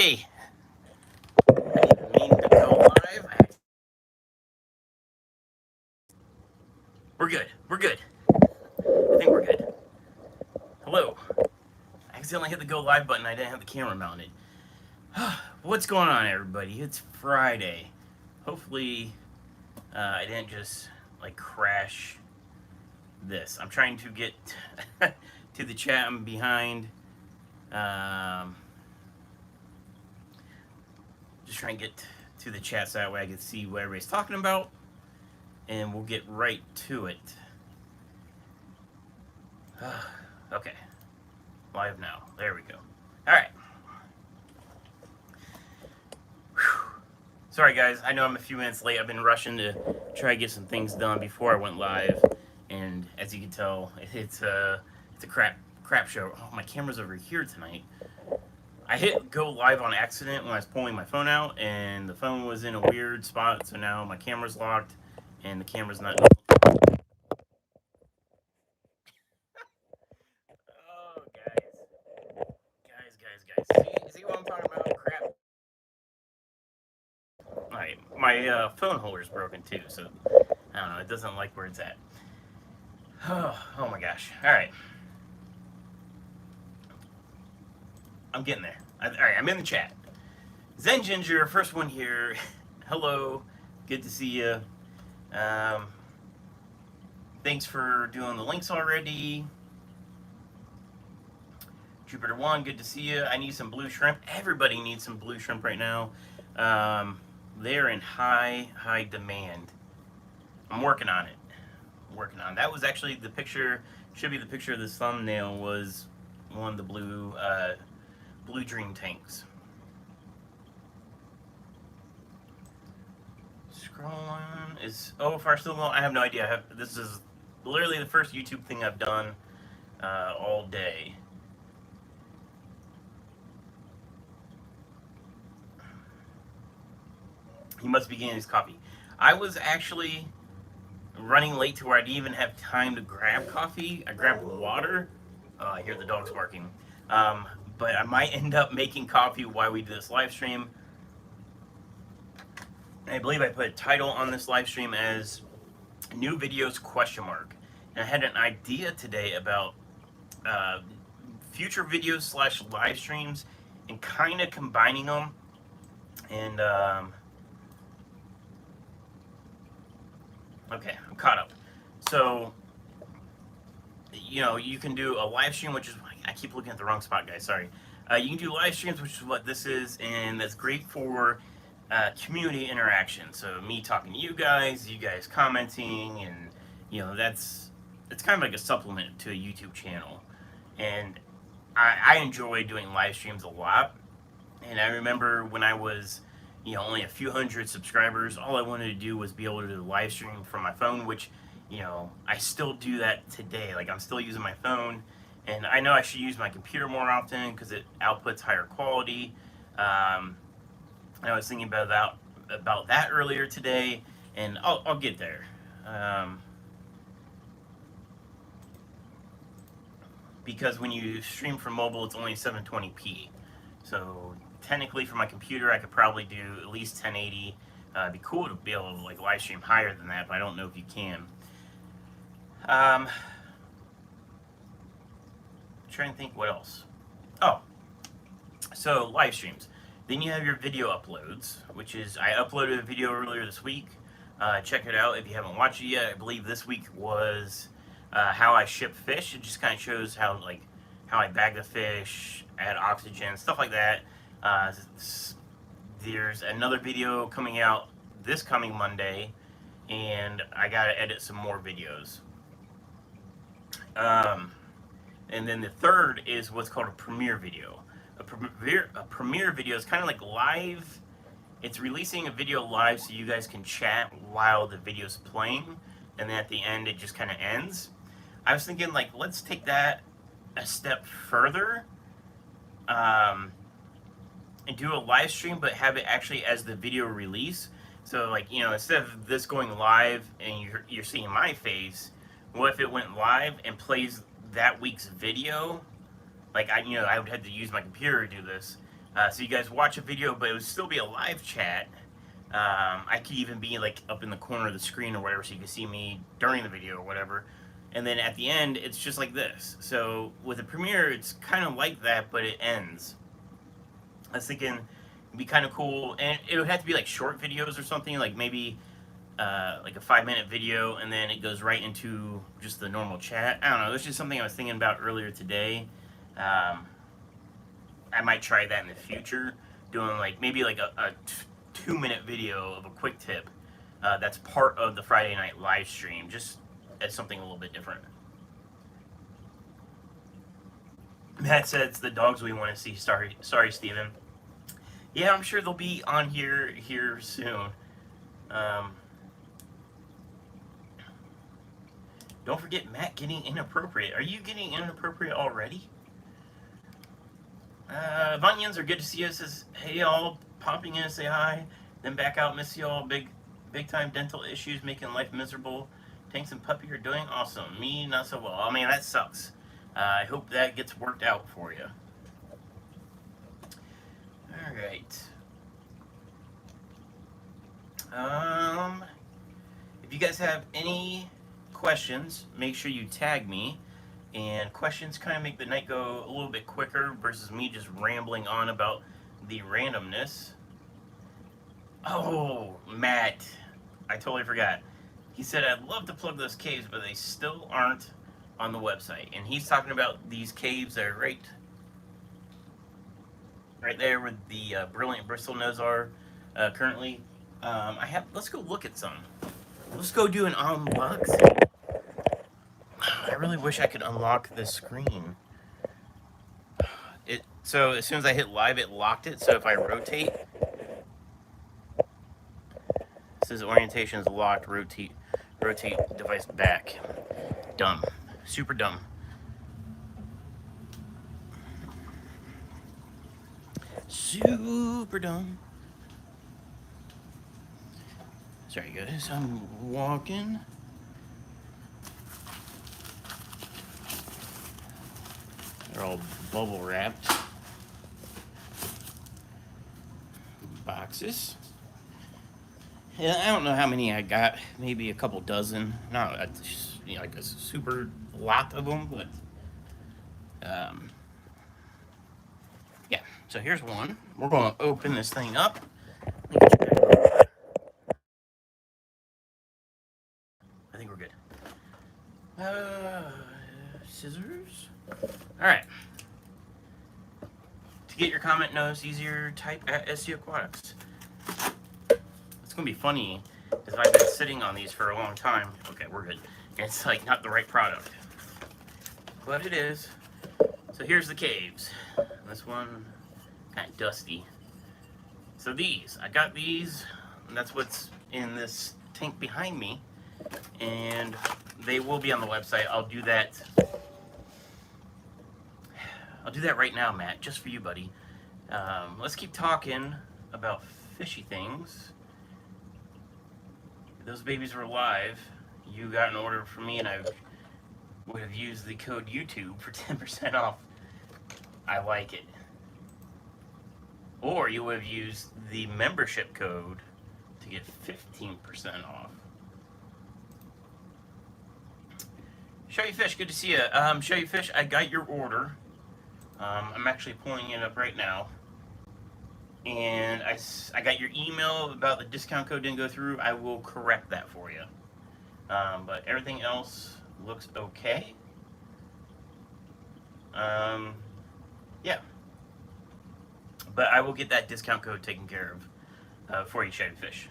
Friday. I didn't mean to go live. We're good. We're good. I think we're good. Hello. I accidentally hit the go live button. I didn't have the camera mounted. What's going on, everybody? It's Friday. Hopefully, I didn't just like crash this. I'm trying to get to the chat. I'm behind. Just trying to get to the chat so that way I can see what everybody's talking about, and we'll get right to it. Okay, live now. There we go. All right. Whew. Sorry, guys. I know I'm a few minutes late. I've been rushing to try to get some things done before I went live, and as you can tell, it's a crap show. Oh, my camera's over here tonight. I hit go live on accident when I was pulling my phone out, and the phone was in a weird spot, so now my camera's locked, and the camera's not. Oh, guys. See what I'm talking about? Crap. Alright, my phone holder's broken too, so I don't know, it doesn't like where it's at. Oh my gosh. Alright. I'm getting there. Alright, I'm in the chat. Zen Ginger, first one here. Hello. Good to see you. Thanks for doing the links already. Jupiter 1, good to see you. I need some blue shrimp. Everybody needs some blue shrimp right now. They're in high demand. I'm working on it. That was actually the picture, should be the picture of this thumbnail, was one of the blue dream tanks. Scrolling is far still going. I have no idea. This is literally the first YouTube thing I've done all day. He must be getting his coffee. I was actually running late to where I didn't even have time to grab coffee. I grabbed water. I hear the dogs barking. But I might end up making coffee while we do this live stream. I believe I put a title on this live stream as New Videos ? And I had an idea today about future videos / live streams and kind of combining them. And okay, I'm caught up. So, you know, you can do a live stream, which is, I keep looking at the wrong spot, guys, sorry. You can do live streams, which is what this is, and that's great for community interaction. So me talking to you guys commenting, and, you know, it's kind of like a supplement to a YouTube channel. And I enjoy doing live streams a lot. And I remember when I was, you know, only a few hundred subscribers, all I wanted to do was be able to do live stream from my phone, which, you know, I still do that today. Like, I'm still using my phone, and I know I should use my computer more often because it outputs higher quality. I was thinking about that earlier today, and I'll get there. Because when you stream from mobile, it's only 720p. So technically, for my computer, I could probably do at least 1080. It'd be cool to be able to like live stream higher than that, but I don't know if you can. Trying to think what else. Oh, so live streams. Then you have your video uploads, which is, I uploaded a video earlier this week. Check it out if you haven't watched it yet. I believe this week was how I ship fish. It just kind of shows how I bag the fish, add oxygen, stuff like that. There's another video coming out this coming Monday, and I gotta edit some more videos. And then the third is what's called a premiere video. A premiere video is kind of like live. It's releasing a video live so you guys can chat while the video's playing, and then at the end it just kind of ends. I was thinking, like, let's take that a step further, and do a live stream, but have it actually as the video release. So, like, you know, instead of this going live and you're seeing my face, what if it went live and plays that week's video? Like, I would have to use my computer to do this, So you guys watch a video, but it would still be a live chat. I could even be like up in the corner of the screen or whatever, so you can see me during the video or whatever. And then at the end, it's just like this. So with a premiere, it's kind of like that, but it ends. I was thinking it'd be kind of cool, and it would have to be like short videos or something, like maybe like a 5-minute video, and then it goes right into just the normal chat. I don't know. This is just something I was thinking about earlier today. I might try that in the future, doing like maybe like a 2-minute video of a quick tip that's part of the Friday night live stream, just as something a little bit different. Matt said it's the dogs we want to see. Sorry, Steven. Yeah, I'm sure they'll be on here soon. Don't forget Matt getting inappropriate. Are you getting inappropriate already? Vanyans are good to see us. Says, hey y'all, popping in to say hi, then back out. Miss y'all. Big time dental issues making life miserable. Tanks and Puppy are doing awesome. Me, not so well. I mean, that sucks. I hope that gets worked out for you. All right. If you guys have any questions, make sure you tag me. And questions kind of make the night go a little bit quicker versus me just rambling on about the randomness. Oh, Matt, I totally forgot. He said, I'd love to plug those caves, but they still aren't on the website. And he's talking about these caves that are right there where the brilliant Bristol nose are currently. Let's go look at some. Let's go do an unboxing. I really wish I could unlock this screen. So as soon as I hit live, it locked it. So if I rotate, it says orientation is locked. Rotate device back. Dumb. Super dumb. Super dumb. Sorry guys, I'm walking. They're all bubble wrapped. Boxes. Yeah, I don't know how many I got. Maybe a couple dozen. Not like a super lot of them, but yeah. So here's one. We're going to open this thing up. I think we're good. Scissors. All right. To get your comment notes easier, type at SC Aquatics. It's gonna be funny because I've been sitting on these for a long time. Okay, we're good. And it's like not the right product, but it is. So here's the caves. This one kind of dusty. So I got these, and that's what's in this tank behind me, and they will be on the website. I'll do that right now, Matt, just for you, buddy. Let's keep talking about fishy things. If those babies were alive, you got an order from me, and I would have used the code YouTube for 10% off. I like it. Or you would have used the membership code to get 15% off. Show You Fish, good to see you. Show You Fish, I got your order. I'm actually pulling it up right now. And I got your email about the discount code didn't go through. I will correct that for you. But everything else looks okay. Yeah. But I will get that discount code taken care of for you, Show You Fish.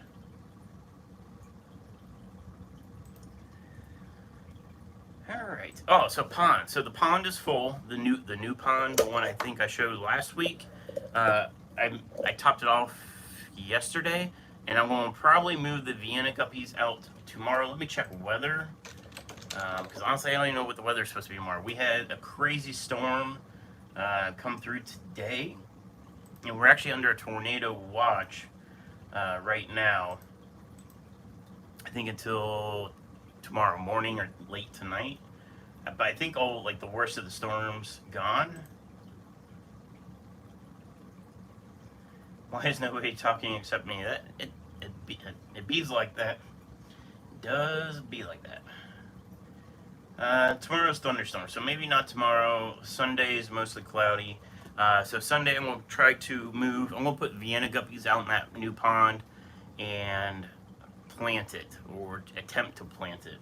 All right. Oh, so pond. So the pond is full. The new pond, the one I think I showed last week. I topped it off yesterday, and I'm going to probably move the Vienna guppies out tomorrow. Let me check weather, because honestly, I don't even know what the weather is supposed to be tomorrow. We had a crazy storm come through today, and we're actually under a tornado watch right now. I think until tomorrow morning or late tonight. But I think all like the worst of the storm's gone. Why is nobody talking except me? That it bees like that. It does be like that. Tomorrow's thunderstorm, so maybe not tomorrow. Sunday is mostly cloudy. So Sunday I'm gonna try to move. I'm gonna put Vienna guppies out in that new pond and plant it, or attempt to plant it.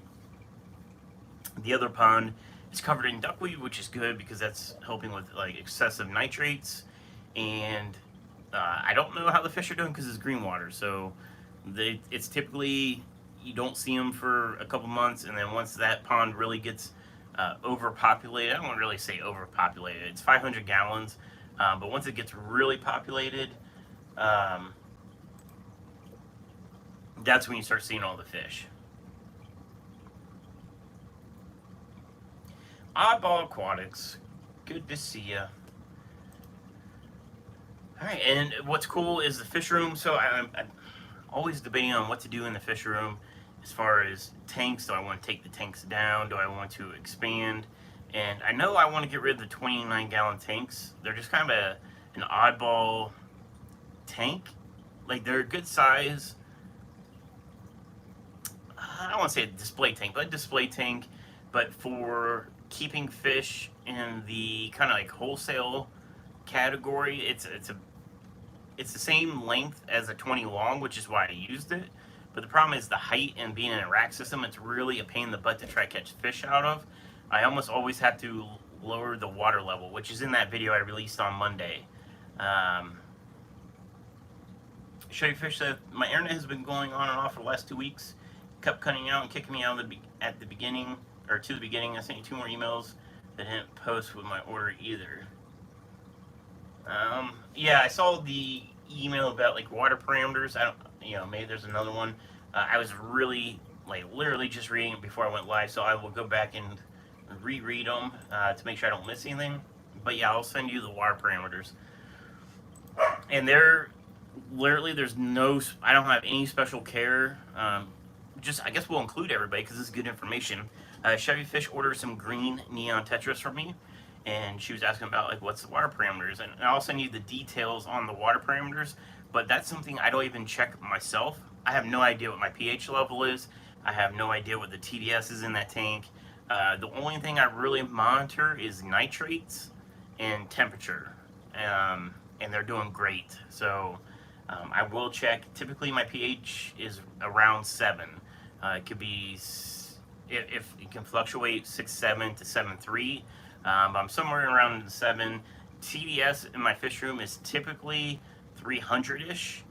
The other pond is covered in duckweed, which is good because that's helping with like excessive nitrates. And I don't know how the fish are doing because it's green water, so it's typically you don't see them for a couple months, and then once that pond really gets overpopulated, I don't really say overpopulated. It's 500 gallons, but once it gets really populated, that's when you start seeing all the fish. Oddball Aquatics, good to see you. All right, and what's cool is the fish room. So I'm always debating on what to do in the fish room as far as tanks. Do I want to take the tanks down? Do I want to expand? And I know I want to get rid of the 29-gallon tanks. They're just kind of an oddball tank. Like, they're a good size. I don't want to say a display tank, but a display tank. But for keeping fish in the kind of like wholesale category, it's the same length as a 20 long, which is why I used it. But the problem is the height, and being in a rack system, it's really a pain in the butt to try to catch fish out of. I almost always have to lower the water level, which is in that video I released on Monday. Show you fish that my internet has been going on and off for the last 2 weeks. Kept cutting out and kicking me out at the beginning, or to the beginning. I sent you 2 more emails that didn't post with my order either. Yeah, I saw the email about like water parameters. I don't, maybe there's another one. I was really, like, literally just reading it before I went live, so I will go back and reread them to make sure I don't miss anything. But yeah, I'll send you the water parameters. And they're literally, there's no, I don't have any special care. I guess we'll include everybody because this is good information. Chevy Fish ordered some green neon tetras from me, and she was asking about like what's the water parameters, and I'll send you the details on the water parameters. But that's something I don't even check myself. I have no idea what my pH level is. I have no idea what the TDS is in that tank. The only thing I really monitor is nitrates and temperature, and they're doing great. So I will check. Typically my pH is around 7. It could be, if it can fluctuate 6.7 to 7.3. I'm somewhere around 7. TDS in my fish room is typically 300-ish,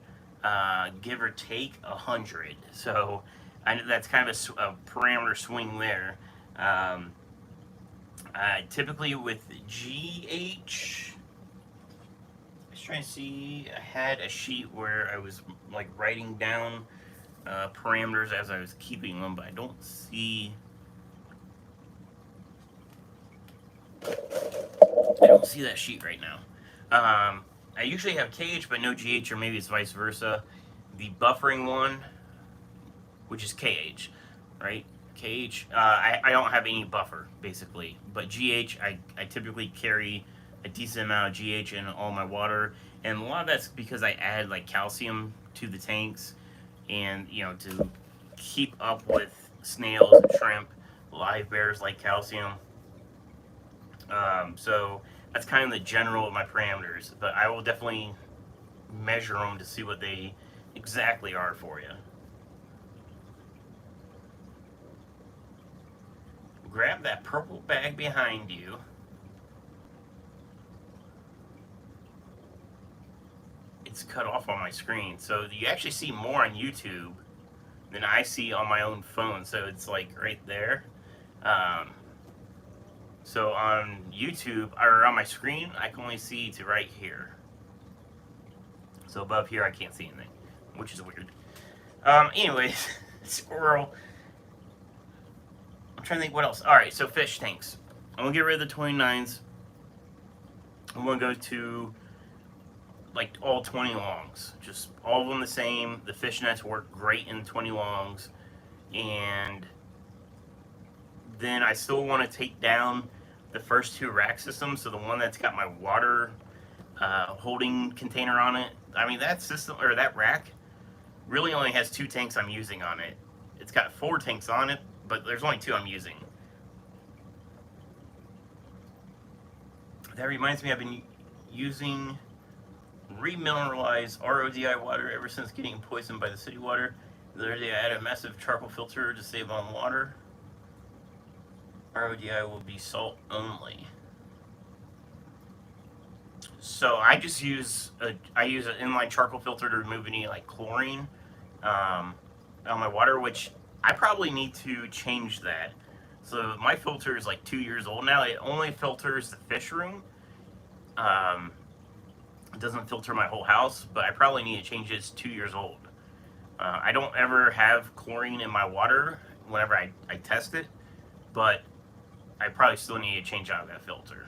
give or take 100. So I know that's kind of a parameter swing there. Typically with GH, I was trying to see, I had a sheet where I was like writing down parameters as I was keeping them, but I don't see that sheet right now. I usually have KH but no GH, or maybe it's vice versa. The buffering one, which is KH, right? KH, I don't have any buffer basically, but GH, I typically carry a decent amount of GH in all my water, and a lot of that's because I add like calcium to the tanks, and to keep up with snails and shrimp. Live bears like calcium. So that's kind of the general of my parameters, but I will definitely measure them to see what they exactly are for you. Grab that purple bag behind you. It's cut off on my screen, so you actually see more on YouTube than I see on my own phone, so it's like right there. So on YouTube, or on my screen, I can only see to right here. So above here, I can't see anything, which is weird. Anyways, squirrel. I'm trying to think what else. All right, so fish tanks. I'm gonna get rid of the 29s. I'm gonna go to like all 20 longs, just all of them the same. The fish nets work great in 20 longs, and then I still want to take down the first 2 rack systems. So the one that's got my water holding container on it, I mean, that system or that rack really only has 2 tanks I'm using on it. It's got 4 tanks on it, but there's only 2 I'm using. That reminds me, I've been using remineralized RODI water ever since getting poisoned by the city water. The other day I added a massive charcoal filter to save on water. RODI will be salt only. So I just use an inline charcoal filter to remove any like chlorine on my water, which I probably need to change that. So my filter is like 2 years old now. It only filters the fish room. It doesn't filter my whole house, but I probably need to change it. It's 2 years old. I don't ever have chlorine in my water whenever I test it, but I probably still need to change out that filter.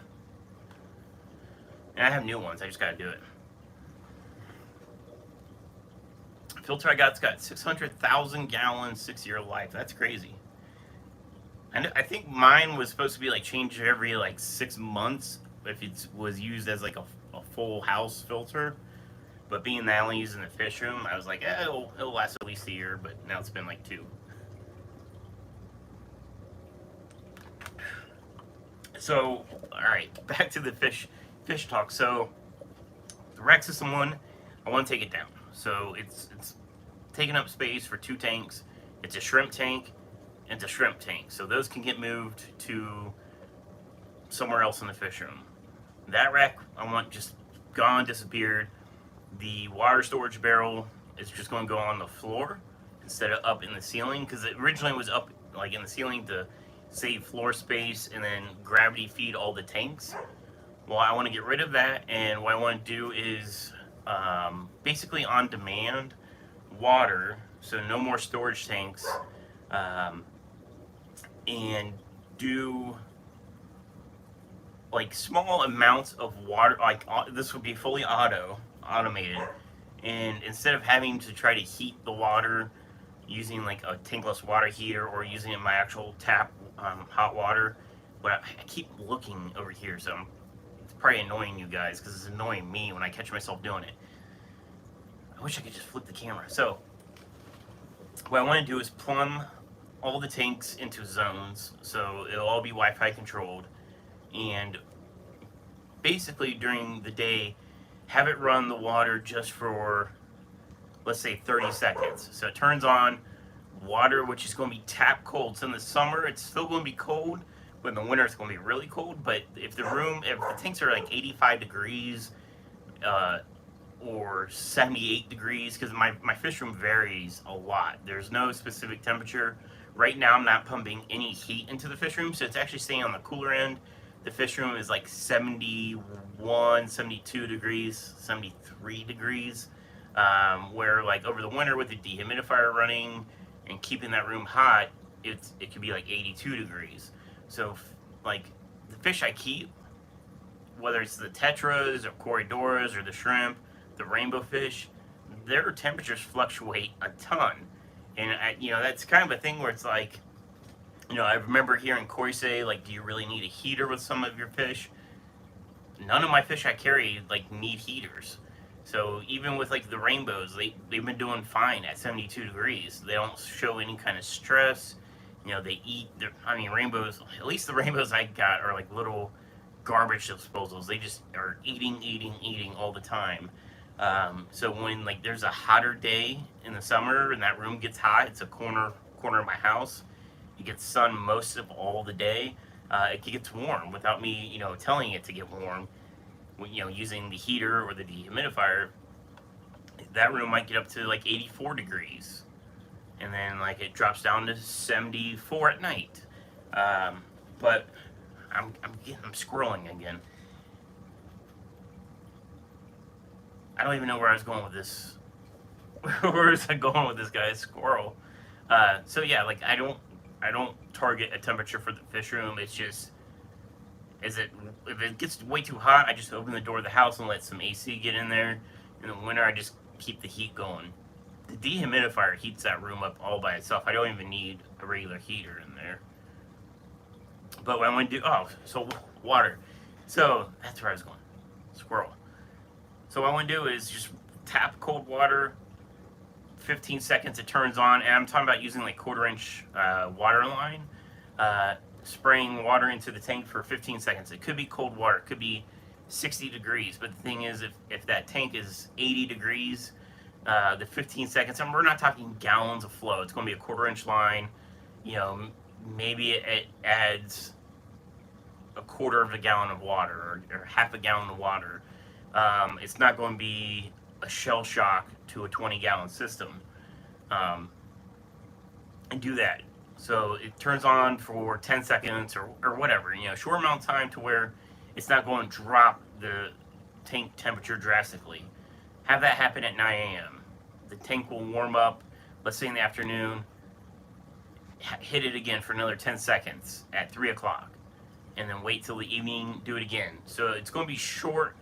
And I have new ones. I just gotta do it. The filter I got's got 600,000 gallons, 6-year life. That's crazy. And I think mine was supposed to be like changed every like 6 months if it was used as like a full house filter. But being that I only use in the fish room, I was like, it'll last at least a year. But now it's been like 2. So, all right, back to the fish talk. So, the rack system one, I want to take it down. So it's taking up space for 2 tanks. It's a shrimp tank and it's a shrimp tank. So those can get moved to somewhere else in the fish room. That rack I want just gone, disappeared. The water storage barrel is just going to go on the floor instead of up in the ceiling, because it originally was up like in the ceiling to save floor space and then gravity feed all the tanks. Well, I want to get rid of that, and what I want to do is basically on demand water, so no more storage tanks, and do like small amounts of water. Like this would be fully automated, and instead of having to try to heat the water using like a tankless water heater or using my actual tap hot water, but I keep looking over here, so it's probably annoying you guys because it's annoying me when I catch myself doing it. I wish I could just flip the camera. So what I want to do is plumb all the tanks into zones, so it'll all be Wi-Fi controlled, and basically during the day have it run the water just for, let's say, 30 seconds. So it turns on water, which is going to be tap cold. So in the summer it's still going to be cold, but in the winter it's going to be really cold. But if the tanks are like 85 degrees or 78 degrees, because my fish room varies a lot. There's no specific temperature. Right now I'm not pumping any heat into the fish room, so it's actually staying on the cooler end. The fish room is like 71, 72 degrees, 73 degrees. Where like over the winter with the dehumidifier running and keeping that room hot, it could be like 82 degrees. So like the fish I keep, whether it's the tetras or corridoras or the shrimp, the rainbow fish, their temperatures fluctuate a ton. And that's kind of a thing where it's like, I remember hearing Corey say, like, do you really need a heater with some of your fish? None of my fish I carry like need heaters. So even with like the rainbows, they've been doing fine at 72 degrees. They don't show any kind of stress. They eat. Rainbows. At least the rainbows I got are like little garbage disposals. They just are eating all the time. So when like there's a hotter day in the summer and that room gets hot, it's a corner of my house. It gets sun most of all the day. It gets warm without me, telling it to get warm. Using the heater or the dehumidifier, that room might get up to like 84 degrees, and then like it drops down to 74 at night. But I'm scrolling again. I don't even know where I was going with this. Where was I going with this guy? Squirrel. So yeah, like I don't target a temperature for the fish room. It's just if it gets way too hot, I just open the door of the house and let some AC get in there. In the winter, I just keep the heat going. The dehumidifier heats that room up all by itself. I don't even need a regular heater in there. But what I want to do, so water. So that's where I was going. Squirrel. So what I want to do is just tap cold water, 15 seconds it turns on, and I'm talking about using like 1/4 inch water line, spraying water into the tank for 15 seconds. It could be cold water, it could be 60 degrees, but the thing is, if that tank is 80 degrees, the 15 seconds, and we're not talking gallons of flow, it's going to be a 1/4 inch line, you know, maybe it adds a 1/4 of a gallon of water, or half a gallon of water. It's not going to be a shell shock to a 20-gallon system, and do that. So it turns on for 10 seconds or whatever, you know, short amount of time to where it's not going to drop the tank temperature drastically. Have that happen at 9 a.m. The tank will warm up, let's say in the afternoon, hit it again for another 10 seconds at 3 o'clock, and then wait till the evening, do it again. So it's going to be short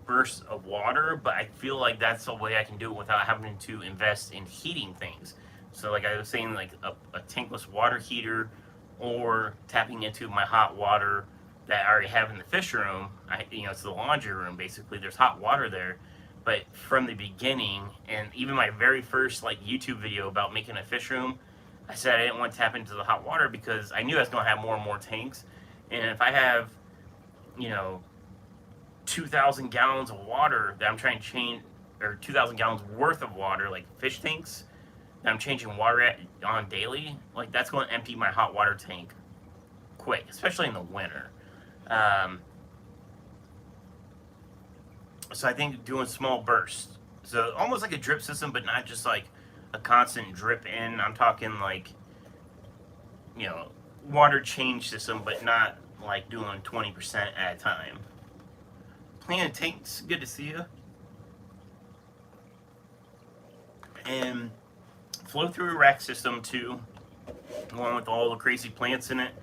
bursts of water, but I feel like that's the way I can do it without having to invest in heating things. So like I was saying, like a tankless water heater, or tapping into my hot water that I already have in the fish room. It's the laundry room basically. There's hot water there, but from the beginning, and even my very first like YouTube video about making a fish room, I said I didn't want to tap into the hot water because I knew I was going to have more and more tanks, and if I have, 2,000 gallons of water that I'm trying to change, or 2,000 gallons worth of water, like fish tanks, that I'm changing water on daily, like that's going to empty my hot water tank quick, especially in the winter. So I think doing small bursts, so almost like a drip system, but not just like a constant drip in. I'm talking like, water change system, but not like doing 20% at a time. Planet Tanks, good to see you. And flow through rack system too, along with all the crazy plants in it.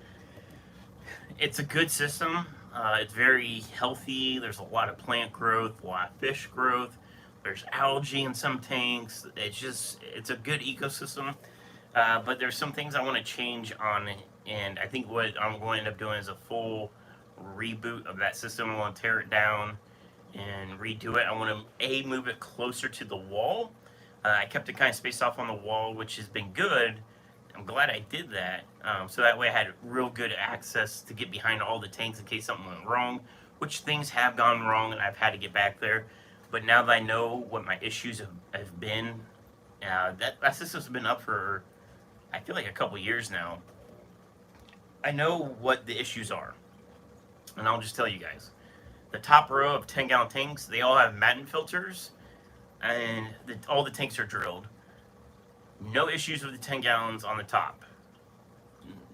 It's a good system. It's very healthy. There's a lot of plant growth, a lot of fish growth. There's algae in some tanks. It's a good ecosystem. But there's some things I want to change on it, and I think what I'm going to end up doing is a full reboot of that system. I want to tear it down and redo it. I want to move it closer to the wall. I kept it kind of spaced off on the wall, which has been good. I'm glad I did that. So that way I had real good access to get behind all the tanks in case something went wrong, which things have gone wrong and I've had to get back there. But now that I know what my issues have been, that system's been up for, I feel like, a couple years now. I know what the issues are, and I'll just tell you guys. The top row of 10-gallon tanks, they all have Matten filters, and all the tanks are drilled. No issues with the 10 gallons on the top.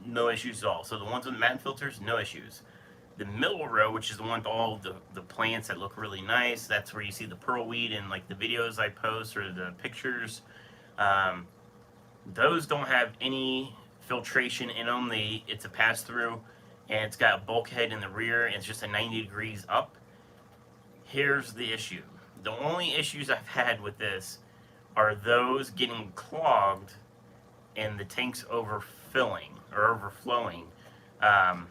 No issues at all. So the ones with the Matten filters, no issues. The middle row, which is the one with all the plants that look really nice, that's where you see the pearl weed in like the videos I post or the pictures. Those don't have any filtration in them. It's a pass-through, and it's got a bulkhead in the rear, and it's just a 90 degrees up. Here's the issue. The only issues I've had with this are those getting clogged and the tanks overfilling or overflowing. And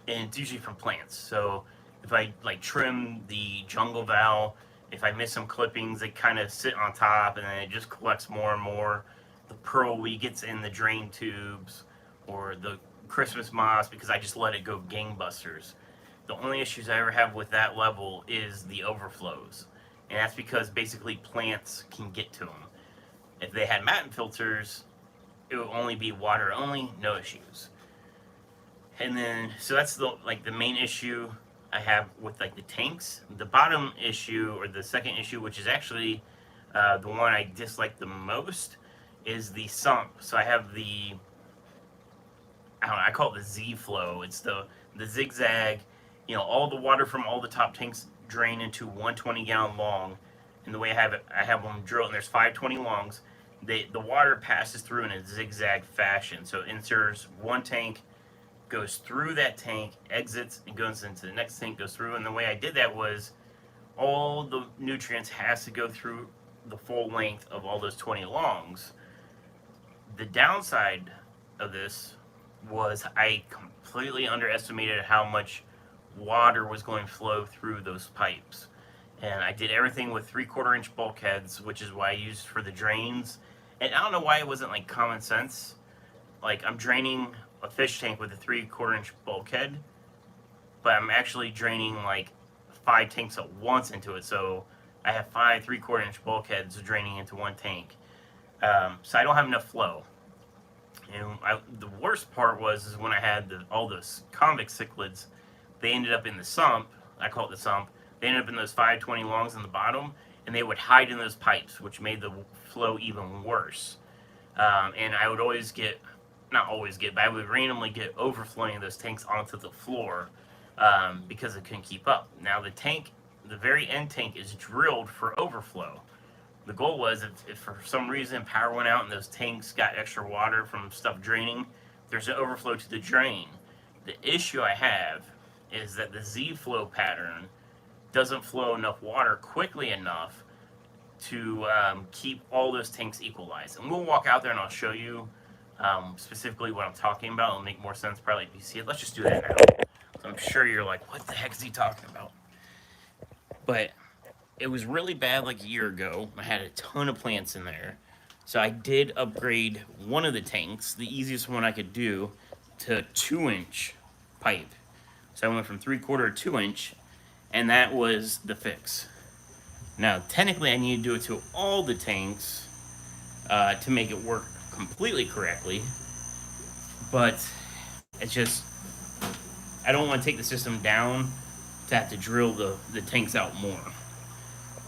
it's usually from plants. So if I like trim the jungle valve, if I miss some clippings, they kind of sit on top and then it just collects more and more. The pearl weed gets in the drain tubes, or the Christmas moss, because I just let it go gangbusters. The only issues I ever have with that level is the overflows. And that's because basically plants can get to them. If they had Matten filters, it would only be water only, no issues. And then, so that's the main issue I have with like the tanks. The bottom issue, or the second issue, which is actually the one I dislike the most, is the sump. So I have I call it the Z flow. It's the zigzag. All the water from all the top tanks drain into 120-gallon long. And the way I have them drilled, and there's 520 longs. The water passes through in a zigzag fashion. So it enters one tank, goes through that tank, exits, and goes into the next tank, goes through. And the way I did that was all the nutrients has to go through the full length of all those 20 longs. The downside of this was I completely underestimated how much water was going to flow through those pipes. And I did everything with 3/4 inch bulkheads, which is why I used for the drains. And I don't know why it wasn't like common sense. Like I'm draining a fish tank with a 3/4 inch bulkhead, but I'm actually draining like 5 tanks at once into it. So I have 5 3/4 inch bulkheads draining into one tank. So I don't have enough flow. And the worst part was is when I had all those convict cichlids, they ended up in the sump. I call it the sump. They ended up in those 520 longs in the bottom, and they would hide in those pipes, which made the flow even worse. And I would always get, not always get, but I would randomly get overflowing those tanks onto the floor because it couldn't keep up. Now the tank, the very end tank is drilled for overflow. The goal was if for some reason power went out and those tanks got extra water from stuff draining, there's an overflow to the drain. The issue I have is that the Z flow pattern doesn't flow enough water quickly enough to keep all those tanks equalized. And we'll walk out there and I'll show you specifically what I'm talking about. It'll make more sense probably if you see it. Let's just do that now. So I'm sure you're like, what the heck is he talking about? But it was really bad like a year ago. I had a ton of plants in there. So I did upgrade one of the tanks, the easiest one I could do, to 2-inch pipe. So I went from 3/4 to 2-inch, and that was the fix. Now, technically, I need to do it to all the tanks to make it work completely correctly. But it's just, I don't want to take the system down to have to drill the tanks out more.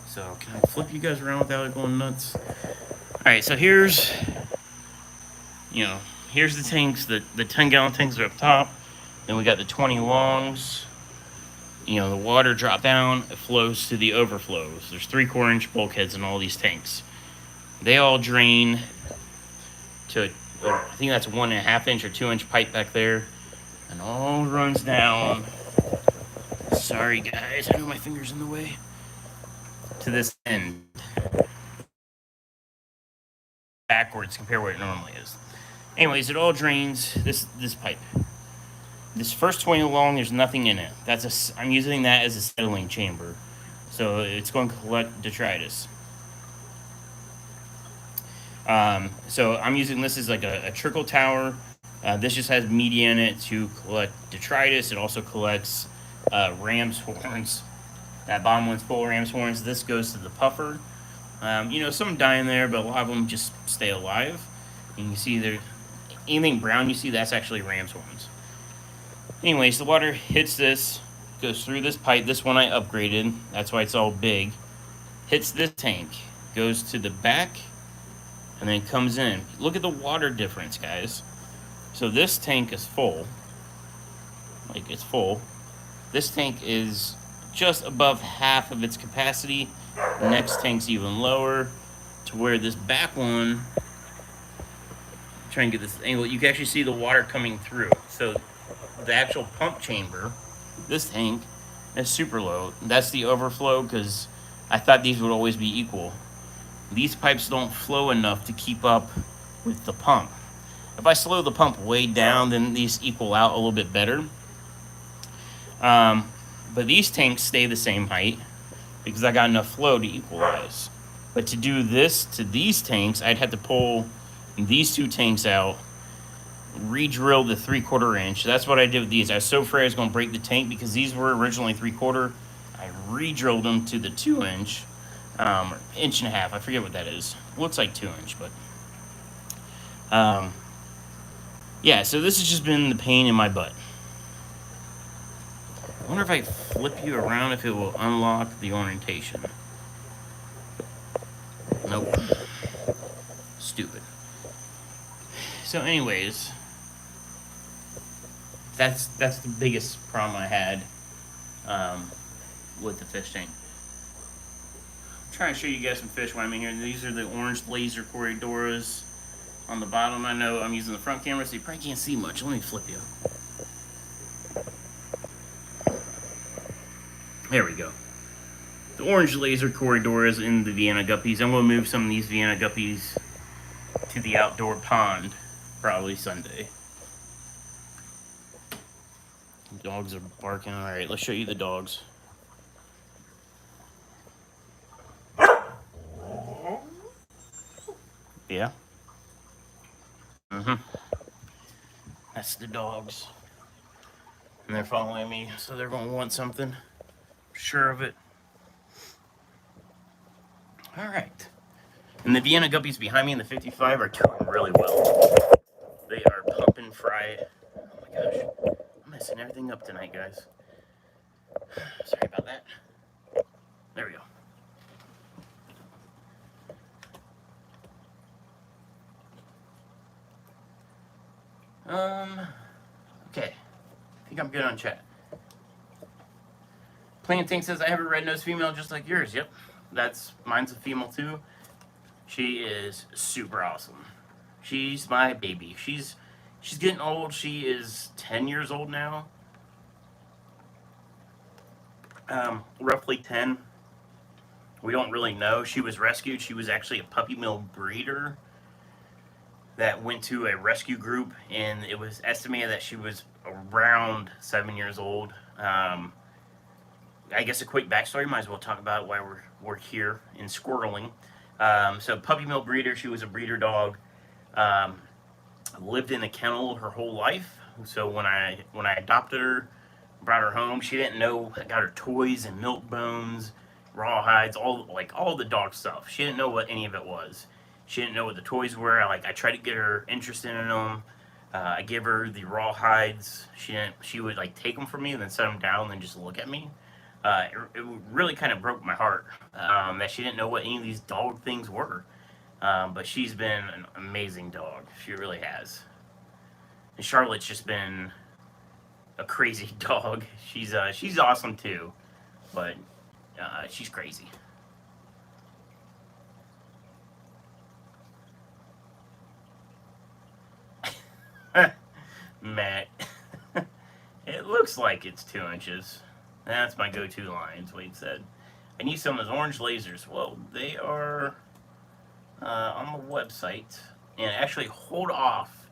So can I flip you guys around without it going nuts? All right, so here's the tanks. The 10-gallon tanks are up top. Then we got the 20 longs. The water drop down. It flows to the overflows. There's 3/4 inch bulkheads in all these tanks. They all drain to, I think that's 1.5 inch or 2-inch pipe back there, and all runs down. Sorry guys, I know my finger's in the way. To this end, backwards compared to what it normally is. Anyways, it all drains this pipe. This first 20 long, there's nothing in it. I'm using that as a settling chamber, so it's going to collect detritus. So I'm using this as like a trickle tower. This just has media in it to collect detritus. It also collects ram's horns. That bottom one's full of ram's horns. This goes to the puffer. Some die in there, but a lot of them just stay alive. And you see there, anything brown you see, that's actually ram's horns. Anyways, the water hits this, goes through this pipe. This one I upgraded. That's why it's all big. Hits this tank, goes to the back, and then comes in. Look at the water difference, guys. So this tank is full. Like, it's full. This tank is just above half of its capacity. The next tank's even lower, to where this back one, try and get this angle, you can actually see the water coming through. So the actual pump chamber, this tank, is super low. That's the overflow, because I thought these would always be equal. These pipes don't flow enough to keep up with the pump. If I slow the pump way down, then these equal out a little bit better. But these tanks stay the same height because I got enough flow to equalize. But to do this to these tanks, I'd have to pull these two tanks out, re-drill the 3/4 inch. That's what I did with these. I was so afraid I was going to break the tank because these were originally 3/4. I re-drilled them to the 2-inch, or 1.5 inch. I forget what that is. Looks like 2-inch, but yeah. So this has just been the pain in my butt. I wonder if I flip you around if it will unlock the orientation. Nope. Stupid. So anyways, that's the biggest problem I had with the fish tank. I'm trying to show you guys some fish while I'm in here. These are the orange laser corridoras on the bottom. I know I'm using the front camera, so you probably can't see much. Let me flip you. There we go. The orange laser corridoras in the Vienna guppies. I'm going to move some of these Vienna guppies to the outdoor pond probably Sunday. The dogs are barking. Alright, let's show you the dogs. Yeah. Mm-hmm. That's the dogs. And they're following me, so they're going to want something. Sure of it. All right. And the Vienna guppies behind me in the 55 are doing really well. They are pumping fried. Oh my gosh. I'm messing everything up tonight, guys. Sorry about that. There we go. Okay. I think I'm good on chat. Planting says, I have a red-nosed female just like yours. Yep. Mine's a female too. She is super awesome. She's my baby. She's getting old. She is 10 years old now. Roughly 10. We don't really know. She was rescued. She was actually a puppy mill breeder that went to a rescue group, and it was estimated that she was around 7 years old. I guess a quick backstory. Might as well talk about why we're here in Squirreling. So puppy mill breeder. She was a breeder dog. Lived in a kennel her whole life. So when I adopted her, brought her home, she didn't know. I got her toys and milk bones, rawhides, all the dog stuff. She didn't know what any of it was. She didn't know what the toys were. I tried to get her interested in them. I gave her the rawhides. She would take them from me and then set them down and then just look at me. It really kind of broke my heart that she didn't know what any of these dog things were. But she's been an amazing dog. She really has. And Charlotte's just been a crazy dog. She's awesome too, but she's crazy. Matt, it looks like it's 2 inches. That's my go-to lines. Wade said, "I need some of those orange lasers." Well, they are on the website, and actually hold off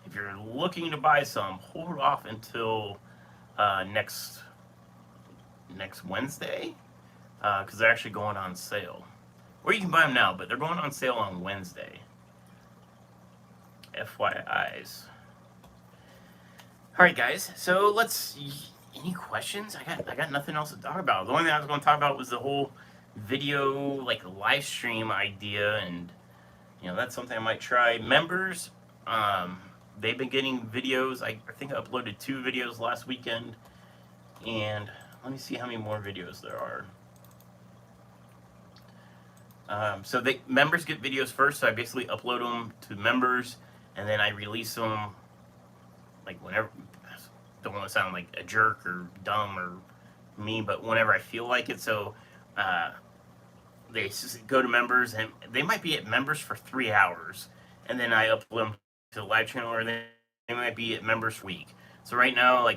if you're looking to buy some. Hold off until next Wednesday, because they're actually going on sale. Or you can buy them now, but they're going on sale on Wednesday. FYIs. All right, guys. So any questions? I got nothing else to talk about. The only thing I was going to talk about was the whole video live stream idea, and that's something I might try. Members, they've been getting videos. I think I uploaded 2 videos last weekend, and let me see how many more videos there are. So members get videos first. So I basically upload them to members, and then I release them whenever. Don't want to sound like a jerk or dumb or mean, but whenever I feel like it. So they go to members, and they might be at members for 3 hours, and then I upload them to the live channel, or they might be at members for a week. So right now, I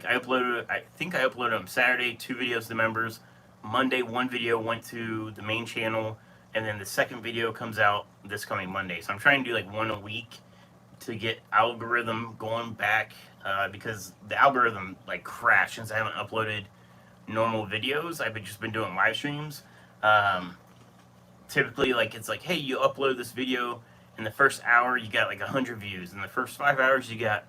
think I uploaded them Saturday, 2 videos to members. Monday, 1 video went to the main channel, and then the second video comes out this coming Monday. So I'm trying to do 1 a week to get algorithm going back, because the algorithm crashed since I haven't uploaded normal videos. I've just been doing live streams. Typically, it's hey, you upload this video, in the first hour you got 100 views, in the first 5 hours you got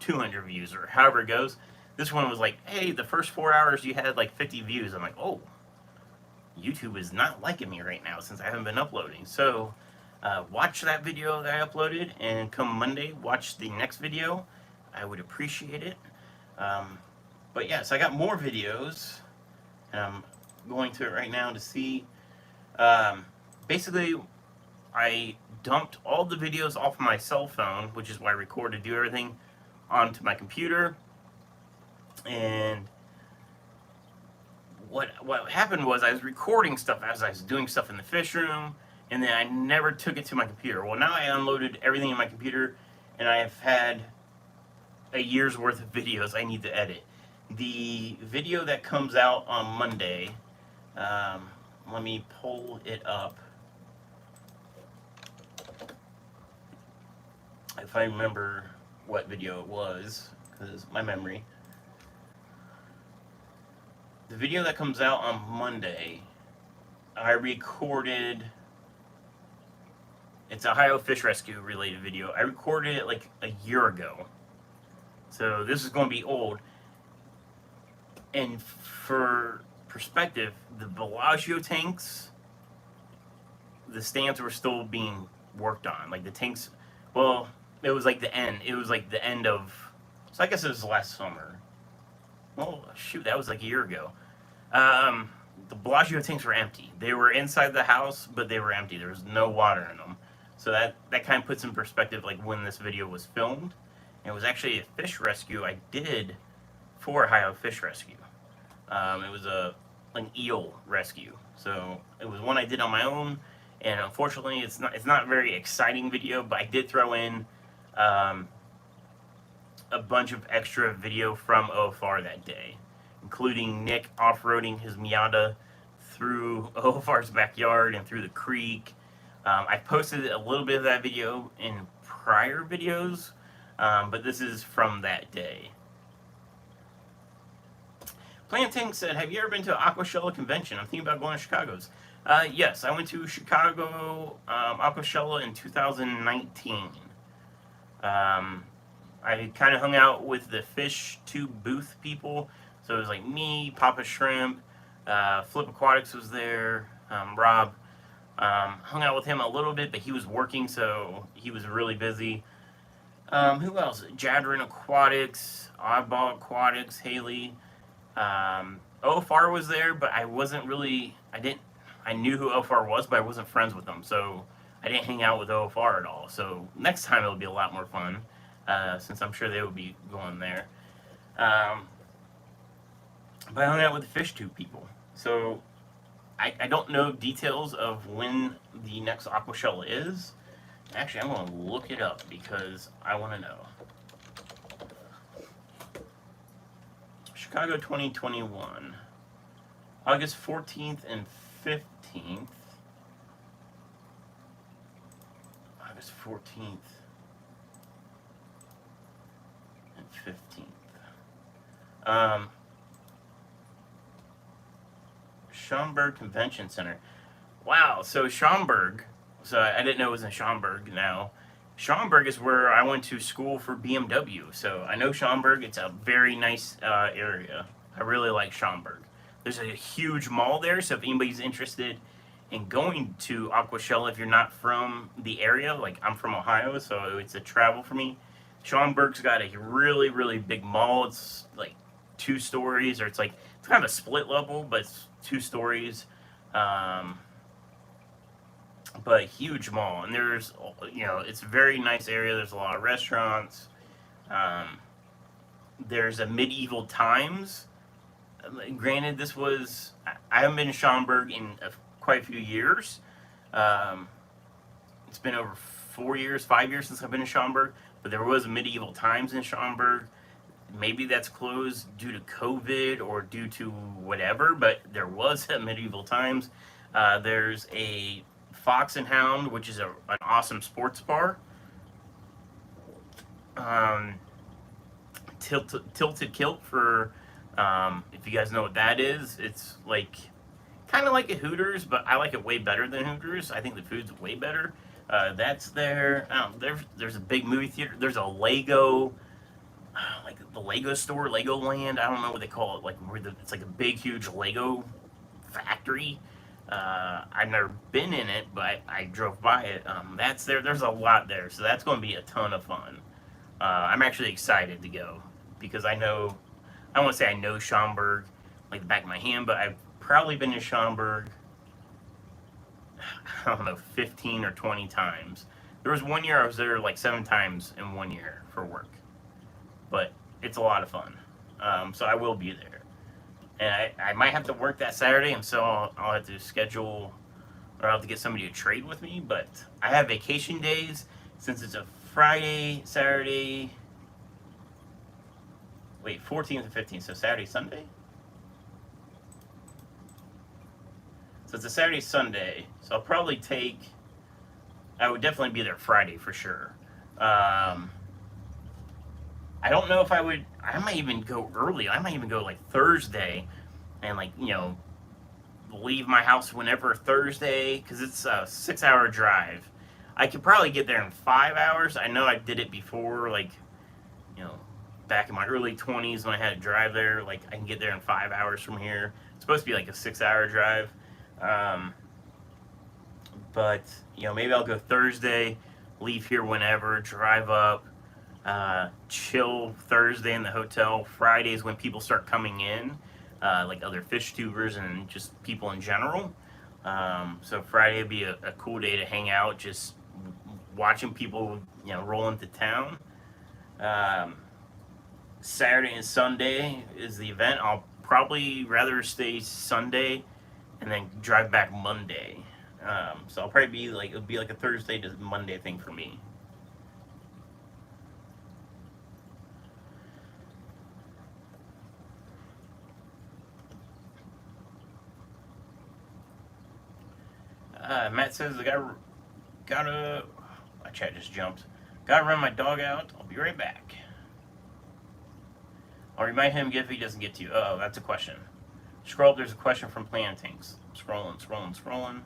200 views, or however it goes. This one was hey, the first 4 hours you had 50 views. I'm oh, YouTube is not liking me right now since I haven't been uploading. So watch that video that I uploaded, and come Monday, watch the next video. I would appreciate it. But yeah, so I got more videos, and I'm going to it right now to see. Basically, I dumped all the videos off my cell phone, which is why I record to do everything, onto my computer. And what happened was I was recording stuff as I was doing stuff in the fish room, and then I never took it to my computer. Well, now I unloaded everything in my computer, and I have had a year's worth of videos I need to edit. The video that comes out on Monday, let me pull it up. If I remember what video it was, because my memory. The video that comes out on Monday, I recorded It's a Ohio fish rescue related video. I recorded it like a year ago, so this is going to be old. And for perspective, the Bellagio tanks, the stands were still being worked on. Like the tanks, well, it was like the end. It was like the end of. So I guess it was last summer. Well, shoot, that was like a year ago. The Bellagio tanks were empty. They were inside the house, but they were empty. There was no water in them. So that kind of puts in perspective like when this video was filmed. And it was actually a fish rescue I did for Ohio Fish Rescue. It was an eel rescue. So it was one I did on my own. And unfortunately, it's not a very exciting video, but I did throw in a bunch of extra video from OFR that day, including Nick off-roading his Miata through OFR's backyard and through the creek. I posted a little bit of that video in prior videos, but this is from that day. Planting said, have you ever been to Aquashella convention? I'm thinking about going to Chicago's. Yes, I went to Chicago Aquashella in 2019. I kind of hung out with the Fish Tube booth people. So it was like me, Papa Shrimp, Flip Aquatics was there, Rob. Hung out with him a little bit, but he was working, so he was really busy. Who else? Jadrin Aquatics, Oddball Aquatics, Haley. OFR was there, but I wasn't really, I knew who OFR was, but I wasn't friends with them, so I didn't hang out with OFR at all. So next time it'll be a lot more fun, since I'm sure they will be going there. But I hung out with the Fish Tube people. So I don't know details of when the next Aquashella is. Actually, I'm going to look it up because I want to know. Chicago 2021. August 14th and 15th. August 14th and 15th. Schaumburg Convention Center. Wow, so Schaumburg, so I didn't know it was in Schaumburg now. Schaumburg is where I went to school for BMW, so I know Schaumburg. It's a very nice area. I really like Schaumburg. There's a huge mall there, so if anybody's interested in going to Aquashella, if you're not from the area, like I'm from Ohio, so it's a travel for me. Schaumburg's got a really, really big mall. It's like 2 stories, or it's kind of a split level, but it's 2 stories. But huge mall, and there's, it's a very nice area. There's a lot of restaurants. There's a medieval times. Granted, I haven't been to Schaumburg in quite a few years. It's been over 4 years, 5 years since I've been to Schaumburg, but there was a medieval times in Schaumburg. Maybe that's closed due to COVID or due to whatever, but there was a medieval times. There's a Fox and Hound, which is an awesome sports bar. Tilted Kilt, for if you guys know what that is. It's kind of like a Hooters, but I like it way better than Hooters. I think the food's way better. That's there. There's a big movie theater. There's a Lego, the Lego store, Legoland. I don't know what they call it. It's like a big, huge Lego factory. I've never been in it, but I drove by it. That's there. There's a lot there, so that's going to be a ton of fun. I'm actually excited to go because I don't want to say I know Schaumburg like the back of my hand, but I've probably been to Schaumburg, I don't know, 15 or 20 times. There was one year I was there 7 times in 1 year for work, but it's a lot of fun. So I will be there. And I might have to work that Saturday, and so I'll have to schedule, or I'll have to get somebody to trade with me. But I have vacation days since it's a Friday, Saturday. Wait, 14th and 15th, so Saturday, Sunday? So it's a Saturday, Sunday, so I'll probably I would definitely be there Friday for sure. I don't know if I might even go early. I might even go Thursday and leave my house whenever Thursday, because it's a 6-hour drive. I could probably get there in 5 hours. I know I did it before, like, you know, back in my early 20s when I had to drive there. Like, I can get there in 5 hours from here. It's supposed to be like a 6 hour drive. Um, but, maybe I'll go Thursday, leave here whenever, drive up, chill Thursday in the hotel. Fridays when people start coming in, like other fish tubers and just people in general. So Friday would be a cool day to hang out, just watching people, roll into town. Um, Saturday and Sunday is the event. I'll probably rather stay Sunday and then drive back Monday. So I'll probably be like, it'll be like a Thursday to Monday thing for me. Matt says I gotta. My chat just jumped. Gotta run my dog out. I'll be right back. I'll remind him if he doesn't get to you. Oh, that's a question. Scroll up. There's a question from Plantinks. Scrolling.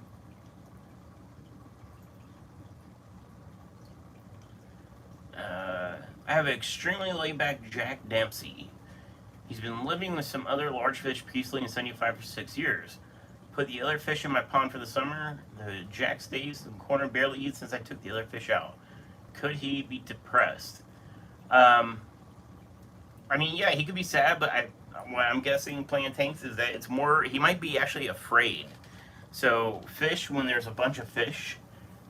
I have an extremely laid-back Jack Dempsey. He's been living with some other large fish peacefully in 75 for 6 years. Put the other fish in my pond for the summer. The Jack stays in the corner, barely eats since I took the other fish out. Could he be depressed? Um, I mean, yeah, he could be sad, but what I'm guessing playing tanks is that it's more, he might be actually afraid. So fish, when there's a bunch of fish,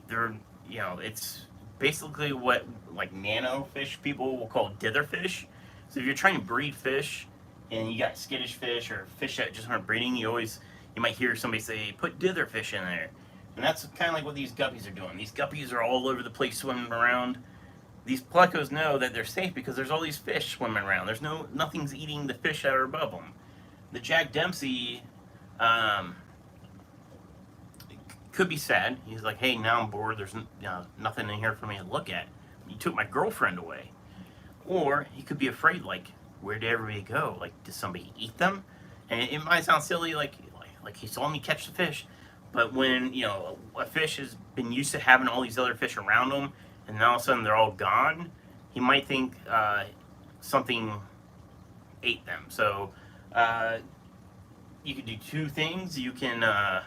they're, it's basically what like nano fish people will call dither fish. So if you're trying to breed fish and you got skittish fish or fish that just aren't breeding, you might hear somebody say, put dither fish in there. And that's kind of like what these guppies are doing. These guppies are all over the place swimming around. These plecos know that they're safe because there's all these fish swimming around. Nothing's eating the fish that are above them. The Jack Dempsey could be sad. He's like, hey, now I'm bored. There's nothing in here for me to look at. You took my girlfriend away. Or he could be afraid, like, where did everybody go? Like, did somebody eat them? And it might sound silly, like he saw me catch the fish. But when, a fish has been used to having all these other fish around them, and then all of a sudden they're all gone, he might think something ate them. So you can do two things. You can, I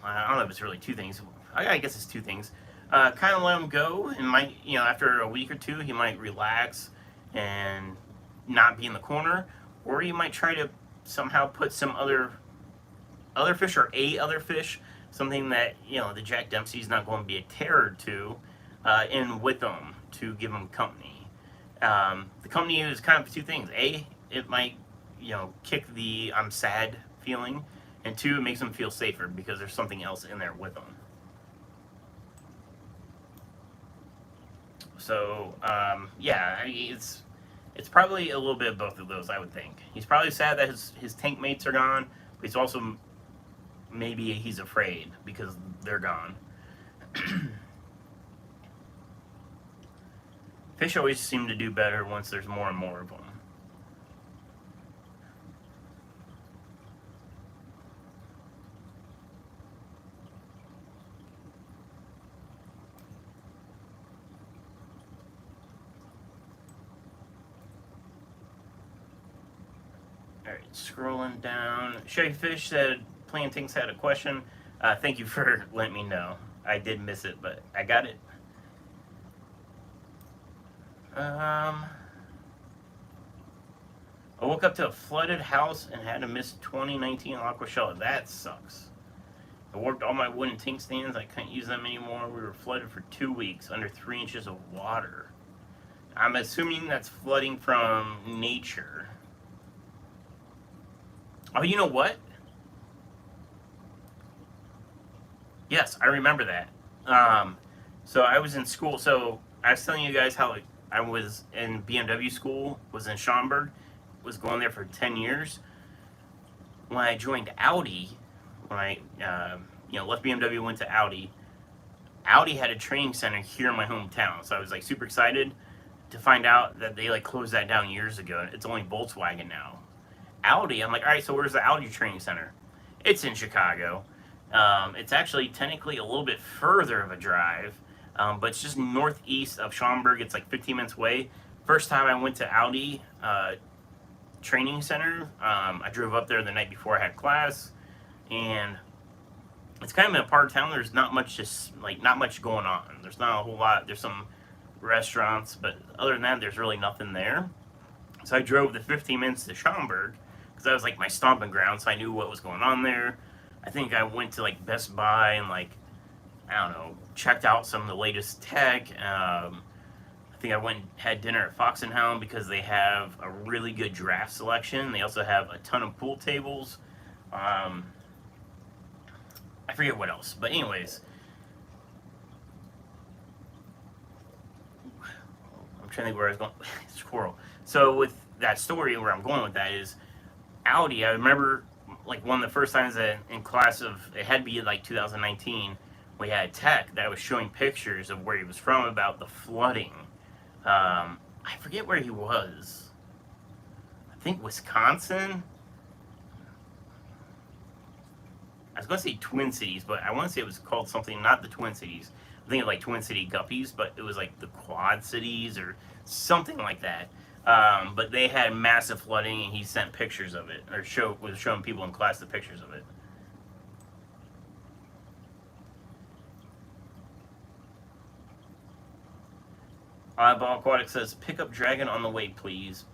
don't know if it's really two things. I guess it's two things. Kind of let him go, and might, after a week or two, he might relax and not be in the corner, or you might try to somehow put some other fish or other fish, something that the Jack Dempsey's not going to be a terror to, in with them to give him company. The company is kind of two things. It might kick the I'm sad feeling, and two, it makes them feel safer because there's something else in there with them. So yeah, it's probably a little bit of both of those, I would think. He's probably sad that his tank mates are gone, but he's also maybe he's afraid because they're gone. Fish always seem to do better once there's more and more of them. Alright, scrolling down. Fish said Plantings had a question. Thank you for letting me know. I did miss it, but I got it. I woke up to a flooded house and had to miss 2019 aqua shelter. That sucks. I warped all my wooden tank stands. I couldn't use them anymore. We were flooded for 2 weeks, under 3 inches of water. I'm assuming that's flooding from nature. Oh, you know what? Yes, I remember that. So I was in school. So I was telling you guys how I was in BMW school, was in Schaumburg, was going there for 10 years. When I joined Audi, when I left BMW, went to Audi. Audi had a training center here in my hometown, so I was like super excited to find out that they like closed that down years ago. It's only Volkswagen now. Audi, I'm like, all right, so where's the Audi training center? It's in Chicago. It's actually technically a little bit further of a drive, but it's just northeast of Schaumburg. It's like 15 minutes away. First time I went to Audi Training Center, I drove up there the night before I had class, and it's kind of in a part of town. There's not much, just like not much going on. There's not a whole lot. There's some restaurants, but other than that, there's really nothing there. So I drove the 15 minutes to Schaumburg because that was like my stomping ground, so I knew what was going on there. I think I went to like Best Buy and like I don't know, checked out some of the latest tech. I think I went and had dinner at Fox and Hound because they have a really good draft selection. They also have a ton of pool tables. I forget what else, but anyways, I'm trying to think where I was going. Squirrel. So with that story, where I'm going with that is Audi. I remember like one of the first times that in class of it had to be like 2019. We had tech that was showing pictures of where he was from about the flooding. I forget where he was. I think Wisconsin. I was going to say Twin Cities, but I want to say it was called something, not the Twin Cities. I think it was like Twin City Guppies, but it was like the Quad Cities or something like that. But they had massive flooding, and he sent pictures of it, or was showing people in class the pictures of it. Eyeball Aquatic says, "Pick up Dragon on the way, please."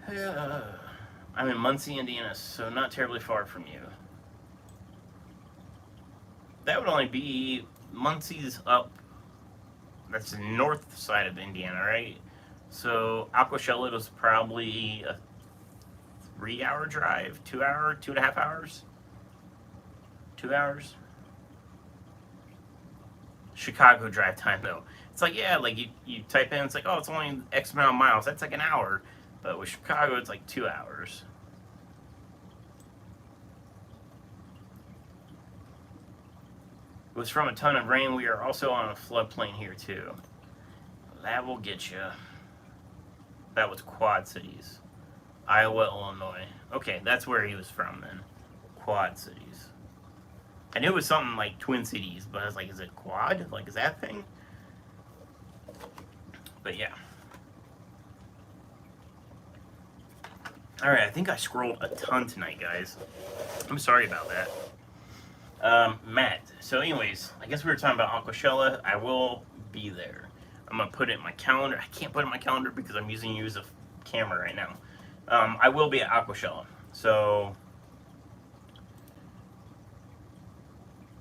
I'm in Muncie, Indiana, so not terribly far from you. That would only be Muncie's up. That's the north side of Indiana, right? So Aquashella was probably a 3-hour drive, 2 hour, 2.5 hours, 2 hours. Chicago drive time though. It's like yeah, like you type in, it's like oh, it's only X amount of miles. That's like an hour, but with Chicago, it's like 2 hours. It was from a ton of rain. We are also on a floodplain here too. That will get you. That was Quad Cities, Iowa, Illinois. Okay, that's where he was from then. Quad Cities. I knew it was something like Twin Cities, but I was like, is it Quad? Like, is that a thing? But yeah. Alright, I think I scrolled a ton tonight, guys. I'm sorry about that. Matt. So anyways, I guess we were talking about Aquashella. I will be there. I'm going to put it in my calendar. I can't put it in my calendar because I'm using you as a camera right now. I will be at Aquashella. So...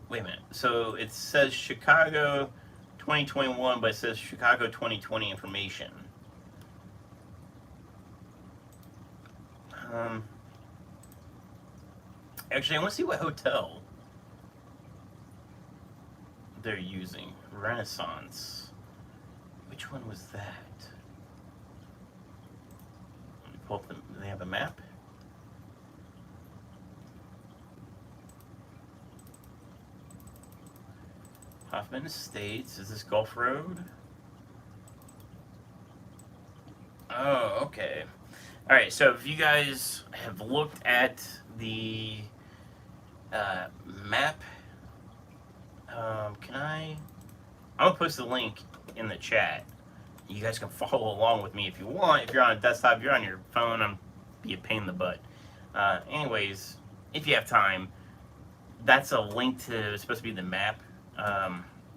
Wait a minute. So it says Chicago 2021, but it says Chicago 2020 information. Actually, I want to see what hotel they're using. Renaissance. Which one was that? Let me pull up they have a map. Hoffman Estates. Is this Gulf Road? Oh, okay. Alright, so if you guys have looked at the map, I'm going to post the link in the chat. You guys can follow along with me if you want. If you're on a desktop, if you're on your phone, I'm be a pain in the butt. Anyways, if you have time, that's a link to, it's supposed to be the map.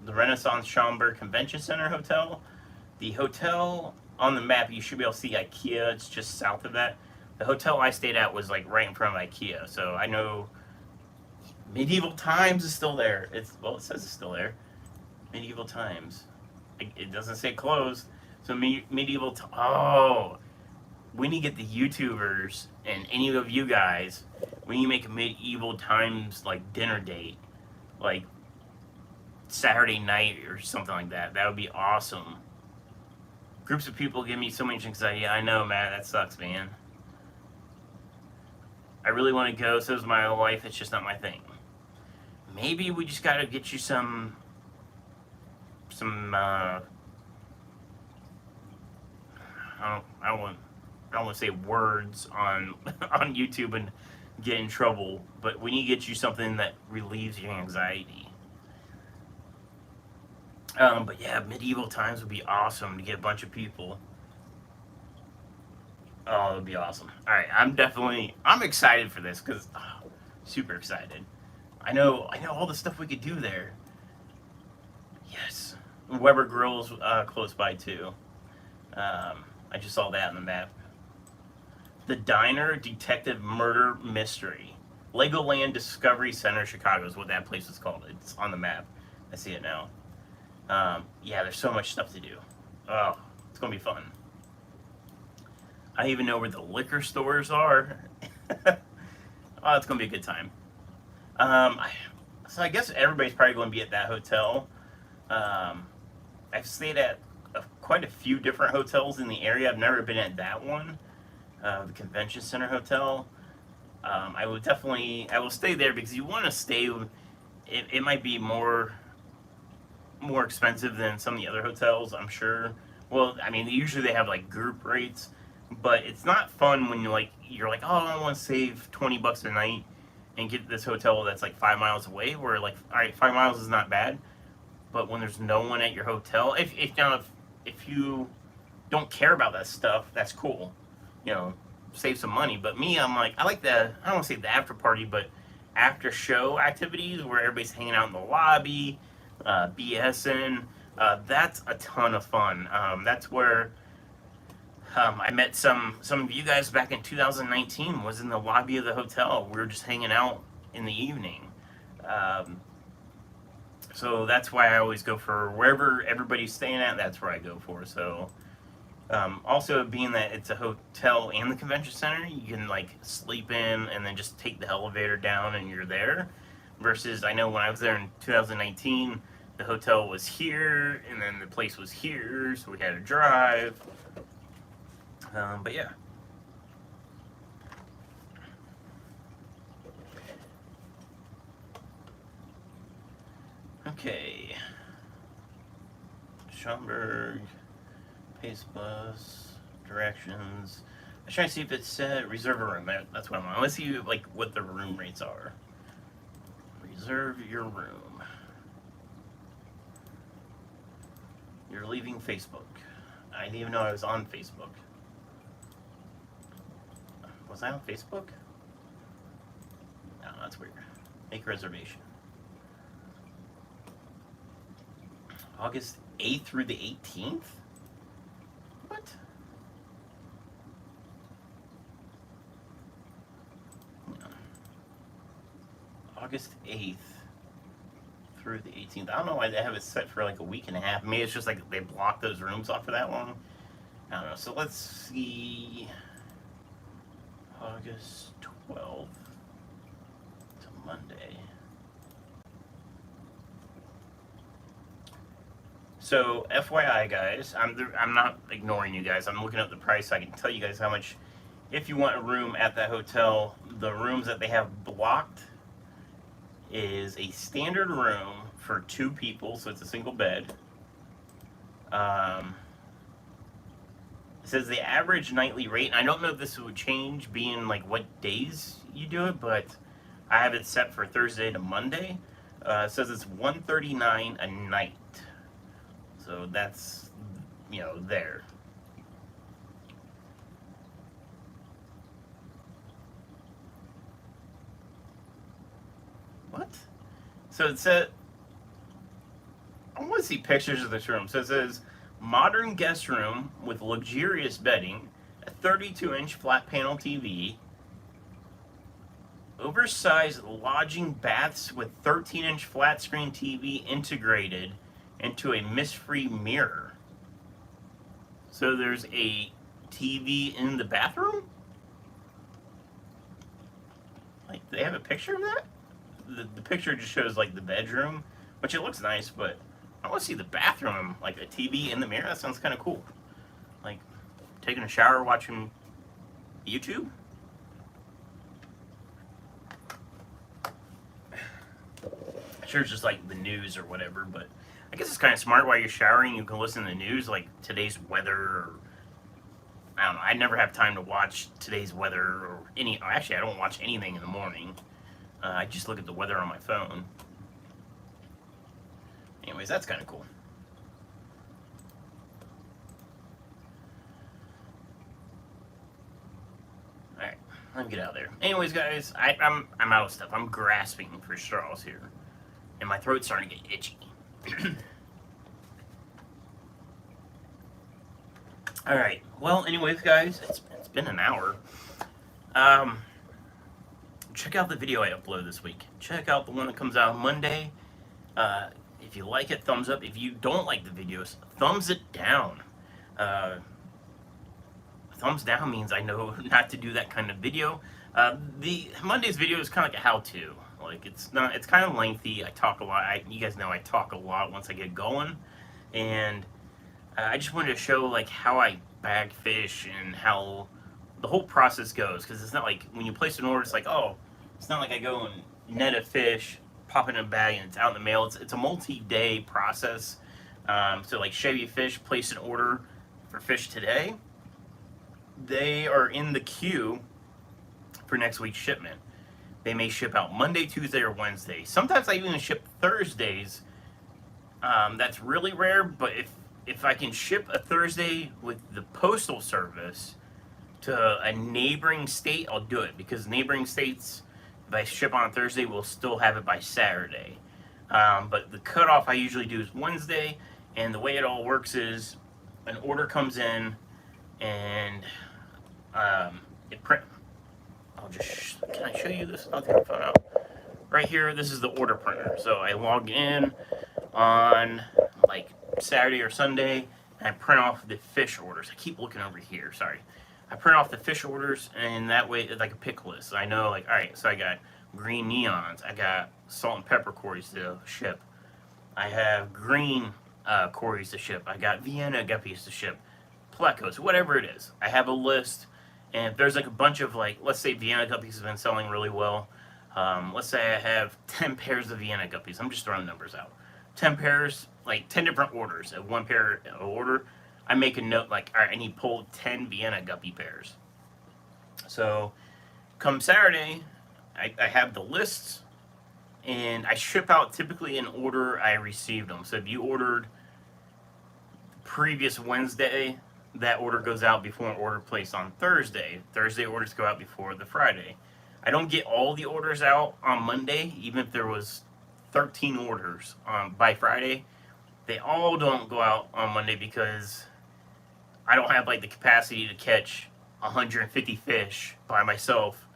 The Renaissance Schaumburg Convention Center Hotel. The hotel on the map, you should be able to see IKEA. It's just south of that. The hotel I stayed at was like right in front of IKEA, so I know Medieval Times is still there. It says it's still there. Medieval Times. It doesn't say closed. So Medieval. Oh, we need to get the YouTubers and any of you guys. We need to make a Medieval Times like dinner date, like Saturday night or something like that. That would be awesome. Groups of people give me so much anxiety. Yeah, I know, Matt. That sucks, man. I really want to go. So does my wife. It's just not my thing. Maybe we just got to get you some I don't want to say words on on YouTube and get in trouble, but we need to get you something that relieves your anxiety. But yeah, medieval times would be awesome to get a bunch of people. Oh, it would be awesome. All right, I'm excited for this because super excited. I know all the stuff we could do there. Yes, Weber Grill's close by too. I just saw that on the map. The Diner Detective Murder Mystery. Legoland Discovery Center, Chicago is what that place is called. It's on the map. I see it now. Yeah, there's so much stuff to do. Oh, it's gonna be fun. I don't even know where the liquor stores are. Oh, it's gonna be a good time. Um, I, so I guess everybody's probably going to be at that hotel. Um, I've stayed at quite a few different hotels in the area. I've never been at that one, the convention center hotel. I will stay there because you want to stay. It might be more expensive than some of the other hotels, I'm sure. Well, I mean, usually they have like group rates, but it's not fun when you're like, oh, I want to save $20 a night and get this hotel that's like 5 miles away. Where like, all right, 5 miles is not bad, but when there's no one at your hotel, if you don't care about that stuff, that's cool. You know, save some money. But me, I'm like, I like I don't want to say the after party, but after show activities where everybody's hanging out in the lobby, BSing. That's a ton of fun. That's where I met some of you guys back in 2019. Was in the lobby of the hotel. We were just hanging out in the evening. Um, so that's why I always go for wherever everybody's staying at. That's where I go for. So also being that it's a hotel and the convention center, you can like sleep in and then just take the elevator down and you're there. Versus I know when I was there in 2019, the hotel was here and then the place was here, so we had to drive. But yeah. Okay. Schaumburg, Pace Bus, directions. I'm trying to see if it said reserve a room. That's what I want. Let's see like what the room rates are. Reserve your room. You're leaving Facebook. I didn't even know I was on Facebook. Was I on Facebook? No, that's weird. Make reservation. August 8th through the 18th? What? August 8th through the 18th. I don't know why they have it set for like a week and a half. Maybe it's just like they blocked those rooms off for that long. I don't know. So let's see. August 12th to Monday. So FYI, guys, I'm not ignoring you guys. I'm looking up the price so I can tell you guys how much. If you want a room at that hotel, the rooms that they have blocked is a standard room for 2 people, so it's a single bed. It says the average nightly rate, and I don't know if this would change being like what days you do it, but I have it set for Thursday to Monday. It says it's $139 a night. So that's, there. What? So it said, I want to see pictures of this room. So it says, modern guest room with luxurious bedding, a 32-inch flat panel TV, oversized lodging baths with 13-inch flat screen TV integrated into a mist-free mirror. So there's a TV in the bathroom? Like, they have a picture of that? The picture just shows like the bedroom, which it looks nice, but I want to see the bathroom, like a TV in the mirror. That sounds kind of cool. Like taking a shower, watching YouTube. Sure, it's just like the news or whatever, but I guess it's kind of smart while you're showering. You can listen to the news, like today's weather. Or, I don't know. I never have time to watch today's weather or any. Actually, I don't watch anything in the morning. I just look at the weather on my phone. Anyways, that's kind of cool. All right, let me get out of there. Anyways, guys, I'm out of stuff. I'm grasping for straws here, and my throat's starting to get itchy. All right. Well, anyways, guys, it's been an hour. Check out the video I upload this week. Check out the one that comes out on Monday. If you like it, thumbs up. If you don't like the videos, thumbs it down. Thumbs down means I know not to do that kind of video. The Monday's video is kind of like a how-to. Like it's kind of lengthy. I talk a lot. You guys know I talk a lot once I get going, and I just wanted to show like how I bag fish and how the whole process goes. Because it's not like when you place an order, it's like, oh, it's not like I go and net a fish, pop it in a bag, and it's out in the mail. It's a multi-day process. So like Chevy Fish placed an order for fish today. They are in the queue for next week's shipment. They may ship out Monday, Tuesday, or Wednesday. Sometimes I even ship Thursdays. That's really rare, but if I can ship a Thursday with the postal service to a neighboring state, I'll do it, because neighboring states, if I ship on a Thursday, will still have it by Saturday. But the cutoff I usually do is Wednesday, and the way it all works is an order comes in, and can I show you this? I'll take the phone out. Right here, this is the order printer. So I log in on like Saturday or Sunday, and I print off the fish orders. I keep looking over here, sorry. I print off the fish orders, and that way it's like a pick list. So I know, like, all right, so I got green neons, I got salt and pepper cories to ship, I have green cories to ship, I got Vienna guppies to ship, plecos, whatever it is. I have a list, and if there's like a bunch of, like, let's say Vienna guppies have been selling really well. Let's say I have 10 pairs of Vienna guppies. I'm just throwing numbers out. 10 pairs, like 10 different orders. At one pair order, I make a note like, all right, I need to pull 10 Vienna guppy pairs. So come Saturday, I have the lists, and I ship out typically in order I received them. So if you ordered previous Wednesday, that order goes out before an order placed on Thursday. Thursday orders go out before the Friday. I don't get all the orders out on Monday, even if there was 13 orders by Friday. They all don't go out on Monday because I don't have like the capacity to catch 150 fish by myself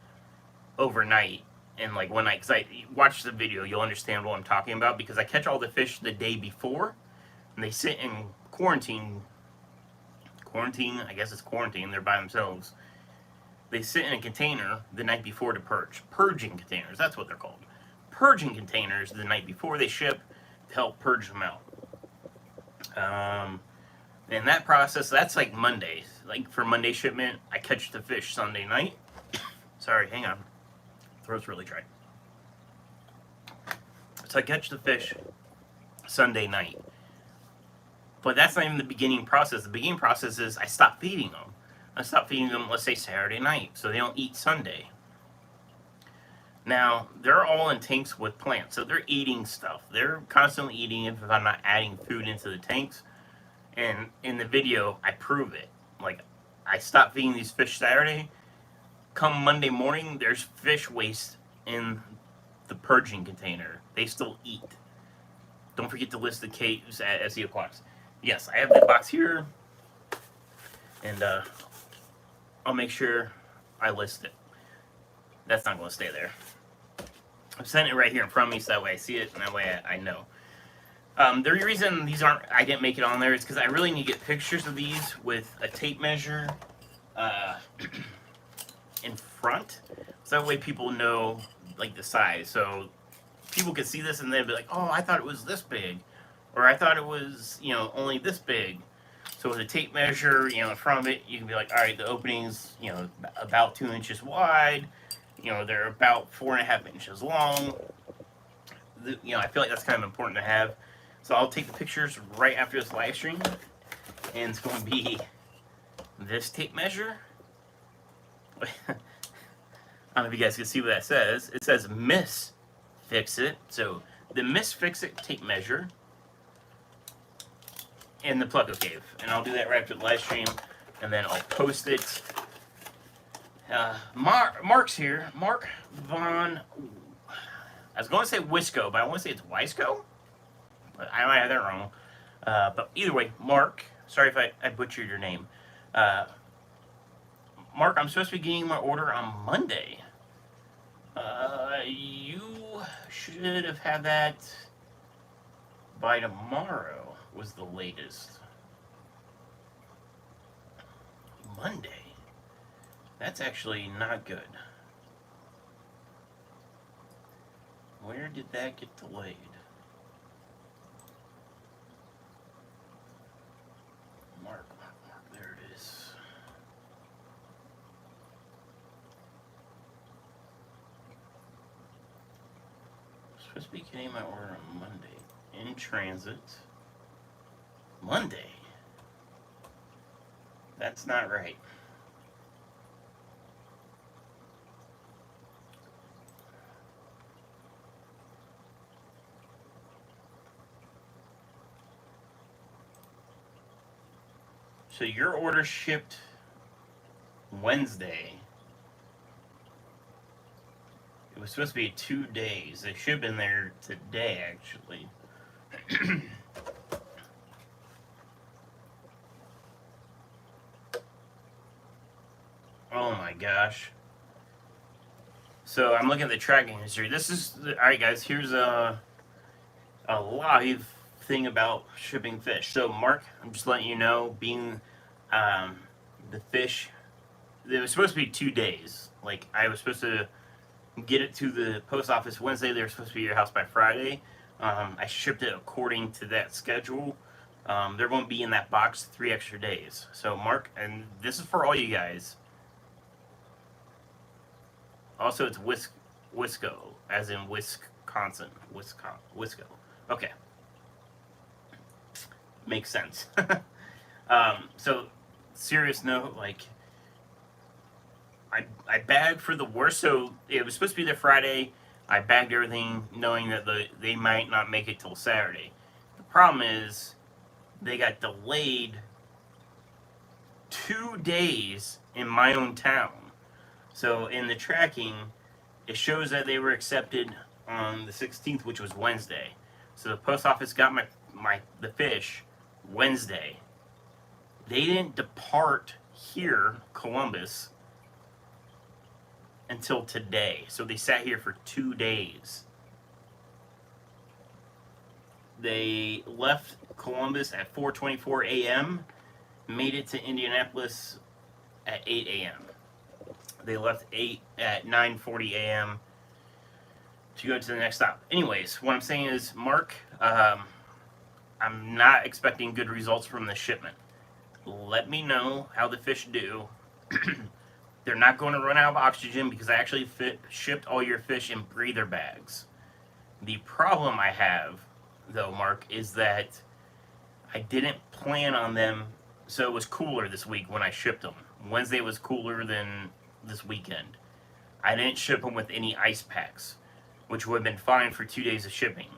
overnight and like one night. Because I watch the video, you'll understand what I'm talking about, because I catch all the fish the day before, and they sit in quarantine, I guess it's quarantine, they're by themselves. They sit in a container the night before to purge. Purging containers, that's what they're called. Purging containers the night before they ship to help purge them out. And that process, that's like Monday. Like for Monday shipment, I catch the fish Sunday night. Sorry, hang on. Throat's really dry. So I catch the fish Sunday night. But that's not even the beginning process. The beginning process is I stop feeding them. I stop feeding them, let's say, Saturday night, so they don't eat Sunday. Now, they're all in tanks with plants, so they're eating stuff. They're constantly eating if I'm not adding food into the tanks. And in the video, I prove it. Like, I stop feeding these fish Saturday. Come Monday morning, there's fish waste in the purging container. They still eat. Don't forget to list the caves at SE Aquatics. Yes, I have the box here, and I'll make sure I list it. That's not going to stay there. I'm setting it right here in front of me so that way I see it, and that way I know. The reason I didn't make it on there is because I really need to get pictures of these with a tape measure in front, so that way people know like the size. So people can see this and they'll be like, oh, I thought it was this big, or I thought it was, only this big. So with a tape measure, in front of it, you can be like, all right, the opening's, about 2 inches wide. They're about 4.5 inches long. I feel like that's kind of important to have. So I'll take the pictures right after this live stream, and it's going to be This tape measure, I don't know if you guys can see what that says. It says Miss Fix It. So the Miss Fix It tape measure and the plug-up cave. And I'll do that right after the live stream, and then I'll post it. Mark's here. Mark Von... I was going to say Wisco, but I want to say it's Wisco. But I might have that wrong. But either way, Mark, sorry if I butchered your name. Mark, I'm supposed to be getting my order on Monday. You should have had that by tomorrow, was the latest. Monday? That's actually not good. Where did that get delayed? Mark, there it is. I'm supposed to be getting my order on Monday. In transit. Monday? That's not right. So your order shipped Wednesday. It was supposed to be 2 days. It should have been there today, actually. Oh my gosh. So I'm looking at the tracking history. This is, alright guys, here's a live thing about shipping fish. So Mark, I'm just letting you know, being the fish, it was supposed to be 2 days. Like, I was supposed to get it to the post office Wednesday. They were supposed to be at your house by Friday. I shipped it according to that schedule. They're going to be in that box 3 extra days. So Mark, and this is for all you guys. Also, it's Wisco, as in Wisconsin. Wisco. Okay. Makes sense. So, serious note, like, I bagged for the worst. So, it was supposed to be there Friday. I bagged everything knowing that they might not make it till Saturday. The problem is, they got delayed 2 days in my own town. So in the tracking, it shows that they were accepted on the 16th, which was Wednesday. So the post office got the fish Wednesday. They didn't depart here, Columbus, until today. So they sat here for 2 days. They left Columbus at 4:24 a.m., made it to Indianapolis at 8 a.m. They left at 9:40 a.m. to go to the next stop. Anyways, what I'm saying is, Mark, I'm not expecting good results from the shipment. Let me know how the fish do. They're not going to run out of oxygen because I actually shipped all your fish in breather bags. The problem I have, though, Mark, is that I didn't plan on them, so it was cooler this week when I shipped them. Wednesday was cooler than this weekend. I didn't ship them with any ice packs, which would have been fine for 2 days of shipping.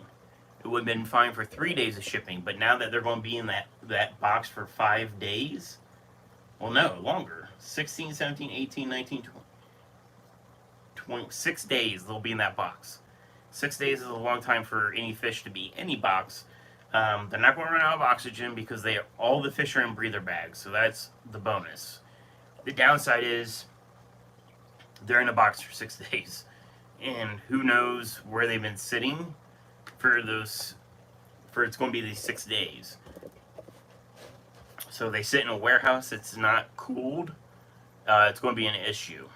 It would have been fine for 3 days of shipping, but now that they're going to be in that box for 5 days, well, no, longer. 16, 17, 18, 19, 20, 6 days they'll be in that box. 6 days is a long time for any fish to be in any box. They're not going to run out of oxygen because all the fish are in breather bags, so that's the bonus. The downside is they're in a box for 6 days, and who knows where they've been sitting for it's going to be these 6 days. So they sit in a warehouse that's not cooled. It's going to be an issue.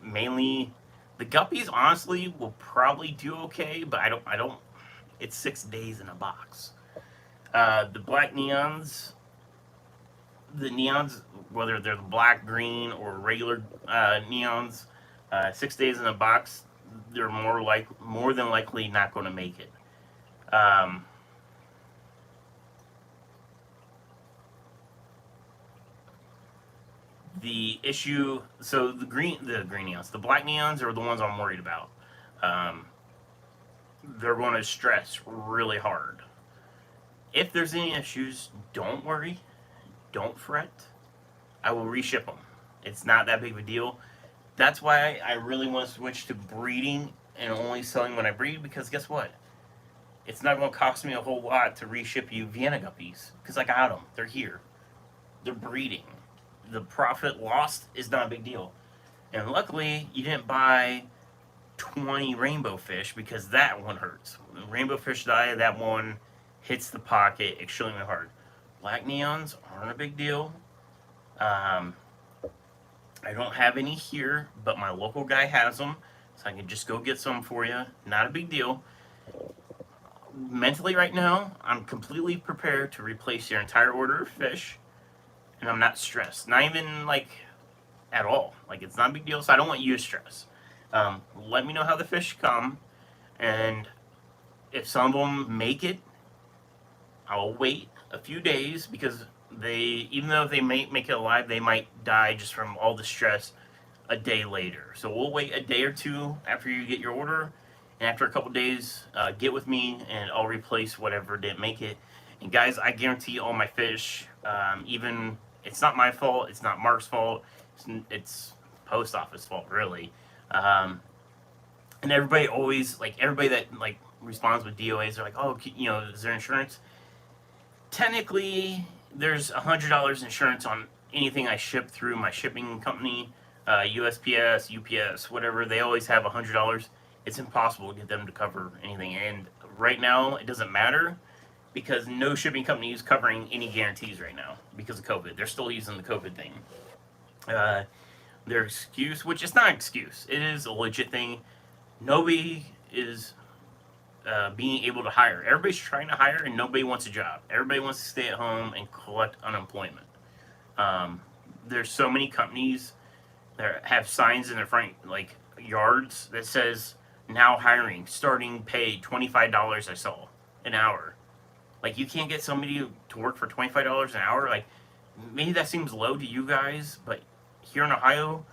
Mainly, the guppies honestly will probably do okay, but I don't. It's 6 days in a box. The black neons, whether they're the black, green, or regular neons, 6 days in a box, they're more than likely not going to make it. The issue, so the green neons, the black neons are the ones I'm worried about. Um, they're going to stress really hard. If there's any issues, don't worry, don't fret. I will reship them. It's not that big of a deal. That's why I really want to switch to breeding and only selling when I breed, because guess what? It's not going to cost me a whole lot to reship you Vienna guppies because I got them. They're here. They're breeding. The profit lost is not a big deal. And luckily, you didn't buy 20 rainbow fish because that one hurts. When rainbow fish die, that one hits the pocket extremely hard. Black neons aren't a big deal. Um, I don't have any here, but my local guy has them, so I can just go get some for you. Not a big deal. Mentally, right now, I'm completely prepared to replace your entire order of fish, and I'm not stressed. Not even like at all. Like, it's not a big deal, so I don't want you to stress. Let me know how the fish come, and if some of them make it, I'll wait a few days because even though they may make it alive, they might die just from all the stress a day later. So we'll wait a day or two after you get your order, and after a couple days, get with me and I'll replace whatever didn't make it. And guys, I guarantee all my fish, even it's not my fault, it's not Mark's fault, it's post office fault really. And everybody always everybody that responds with DOAs, they're like, oh, is there insurance? Technically, there's $100 insurance on anything I ship through my shipping company, USPS, UPS, whatever. They always have $100. It's impossible to get them to cover anything. And right now, it doesn't matter because no shipping company is covering any guarantees right now because of COVID. They're still using the COVID thing. Their excuse, which is not an excuse, it is a legit thing. Nobody is being able to hire. Everybody's trying to hire and nobody wants a job. Everybody wants to stay at home and collect unemployment. There's so many companies that have signs in their front yards that says now hiring, starting pay $25 I saw an hour. Like, you can't get somebody to work for $25 an hour. Like, maybe that seems low to you guys, but here in Ohio,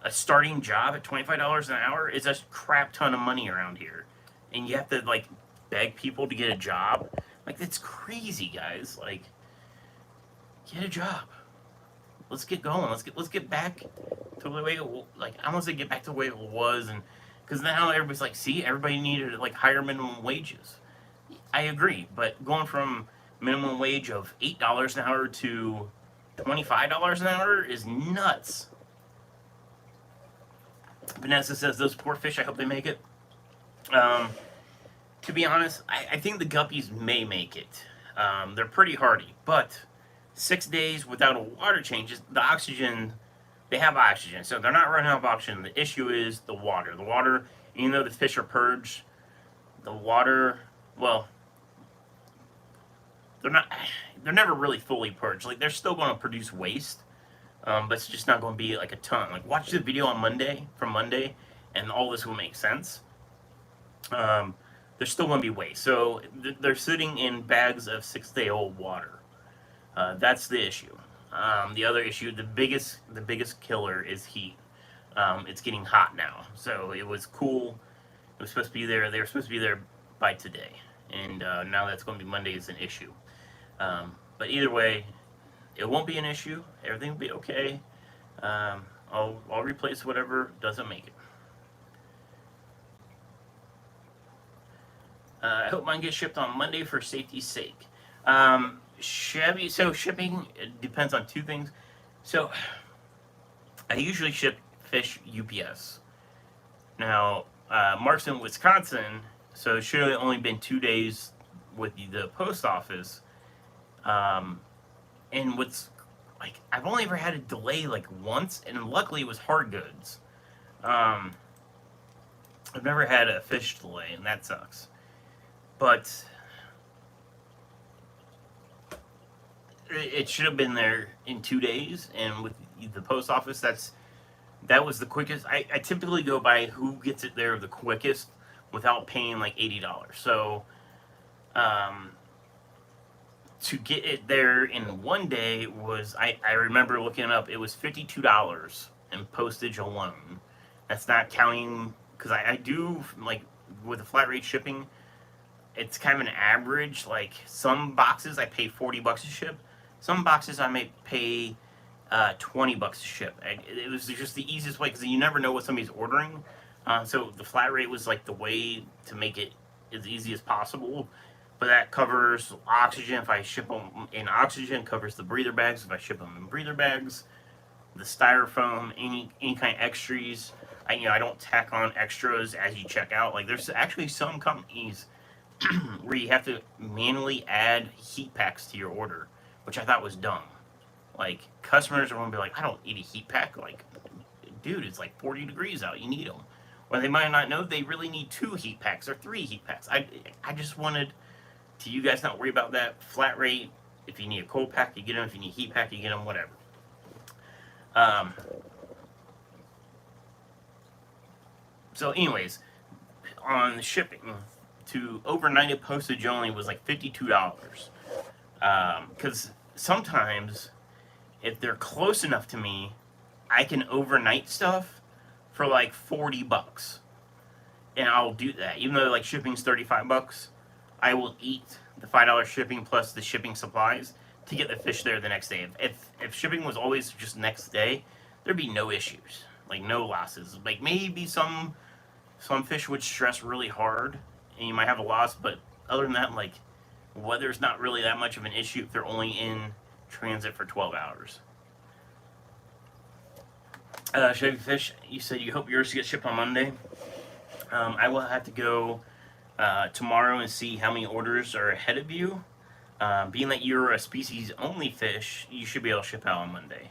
a starting job at $25 an hour is a crap ton of money around here. And you have to beg people to get a job. That's crazy, guys. Get a job. Let's get going. Let's get back to the way it, I want to say get back to the way it was, and because now everybody's see, everybody needed higher minimum wages. I agree, but going from minimum wage of $8 an hour to $25 an hour is nuts. Vanessa says those poor fish, I hope they make it. To be honest, I think the guppies may make it. They're pretty hardy, but 6 days without a water change, the oxygen, they have oxygen, so they're not running out of oxygen. The issue is the water. The water, even though the fish are purged, the water, well, they're never really fully purged. They're still going to produce waste, but it's just not going to be a ton. Watch the video on Monday, and all this will make sense. There's still going to be waste. So they're sitting in bags of 6-day-old water. That's the issue. The other issue, the biggest killer is heat. It's getting hot now. So it was cool. It was supposed to be there. They were supposed to be there by today, and now that's going to be Monday is an issue. But either way, it won't be an issue. Everything will be okay. I'll replace whatever doesn't make it. I hope mine gets shipped on Monday for safety's sake. Shipping depends on two things. So I usually ship fish UPS. Now, Mark's in Wisconsin, so it should have only been 2 days with the post office. And what's I've only ever had a delay once, and luckily it was hard goods. I've never had a fish delay, and that sucks. But it should have been there in 2 days, and with the post office, that was the quickest. I typically go by who gets it there the quickest without paying $80. So to get it there in one day was, I remember looking it up, it was $52 in postage alone. That's not counting, because I do, like, with the flat rate shipping, it's kind of an average. Like, some boxes I pay $40 to ship. Some boxes I may pay $20 to ship. It was just the easiest way, because you never know what somebody's ordering. So the flat rate was like the way to make it as easy as possible. But that covers oxygen if I ship them in oxygen, covers the breather bags if I ship them in breather bags, the styrofoam, any kind of extras. I don't tack on extras as you check out. Like, there's actually some companies where you have to manually add heat packs to your order, which I thought was dumb. Like, customers are going to be like, I don't need a heat pack. Like, dude, it's like 40 degrees out. You need them. Well, they might not know they really need 2 heat packs or 3 heat packs. I just wanted to you guys not worry about that. Flat rate. If you need a cold pack, you get them. If you need a heat pack, you get them. Whatever. So anyways, on the shipping, to overnight it postage only was like $52. Because sometimes, if they're close enough to me, I can overnight stuff for like $40. And I'll do that. Even though like shipping's $35, I will eat the $5 shipping plus the shipping supplies to get the fish there the next day. If shipping was always just next day, there'd be no issues. Like, no losses. Like, maybe some fish would stress really hard and you might have a loss, but other than that, like, weather's not really that much of an issue if they're only in transit for 12 hours. Chevy Fish, you said you hope yours gets shipped on Monday. I will have to go tomorrow and see how many orders are ahead of you. Being that you're a species-only fish, you should be able to ship out on Monday.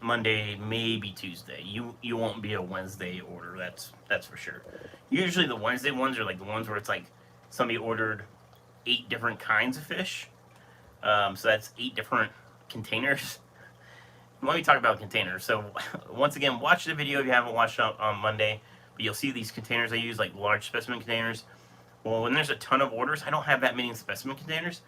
Monday, maybe Tuesday. You won't be a Wednesday order. That's for sure. Usually the Wednesday ones are like the ones where it's like somebody ordered 8 different kinds of fish. So that's 8 different containers. Let me talk about containers. So once again, watch the video if you haven't watched it on Monday. But you'll see these containers I use, like large specimen containers. Well, when there's a ton of orders, I don't have that many specimen containers.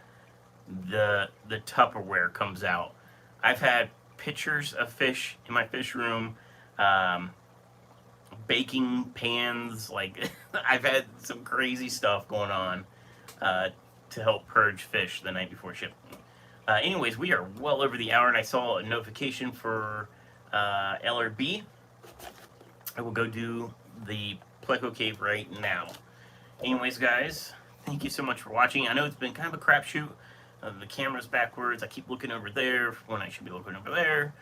The Tupperware comes out. I've had pictures of fish in my fish room, baking pans. Like, I've had some crazy stuff going on to help purge fish the night before shipping. Anyways, we are well over the hour, and I saw a notification for LRB. I will go do the Pleco Cave right now. Anyways, guys, thank you so much for watching. I know it's been kind of a crapshoot. The camera's backwards. I keep looking over there when I should be looking over there.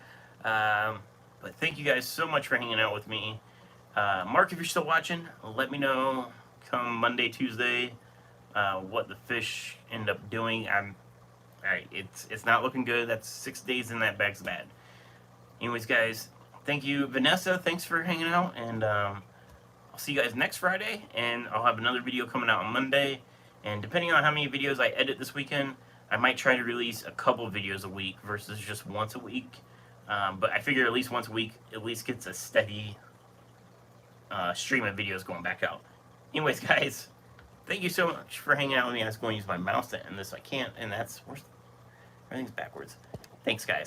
But thank you guys so much for hanging out with me. Mark, if you're still watching, let me know come Monday, Tuesday, what the fish end up doing. Alright, it's not looking good. That's 6 days in that bag's bad. Anyways, guys, thank you. Vanessa, thanks for hanging out, and I'll see you guys next Friday, and I'll have another video coming out on Monday. And depending on how many videos I edit this weekend, I might try to release a couple videos a week versus just once a week. But I figure at least once a week at least gets a steady stream of videos going back out. Anyways, guys, thank you so much for hanging out with me. I was going to use my mouse to end this. I can't, and that's worse. Everything's backwards. Thanks, guys.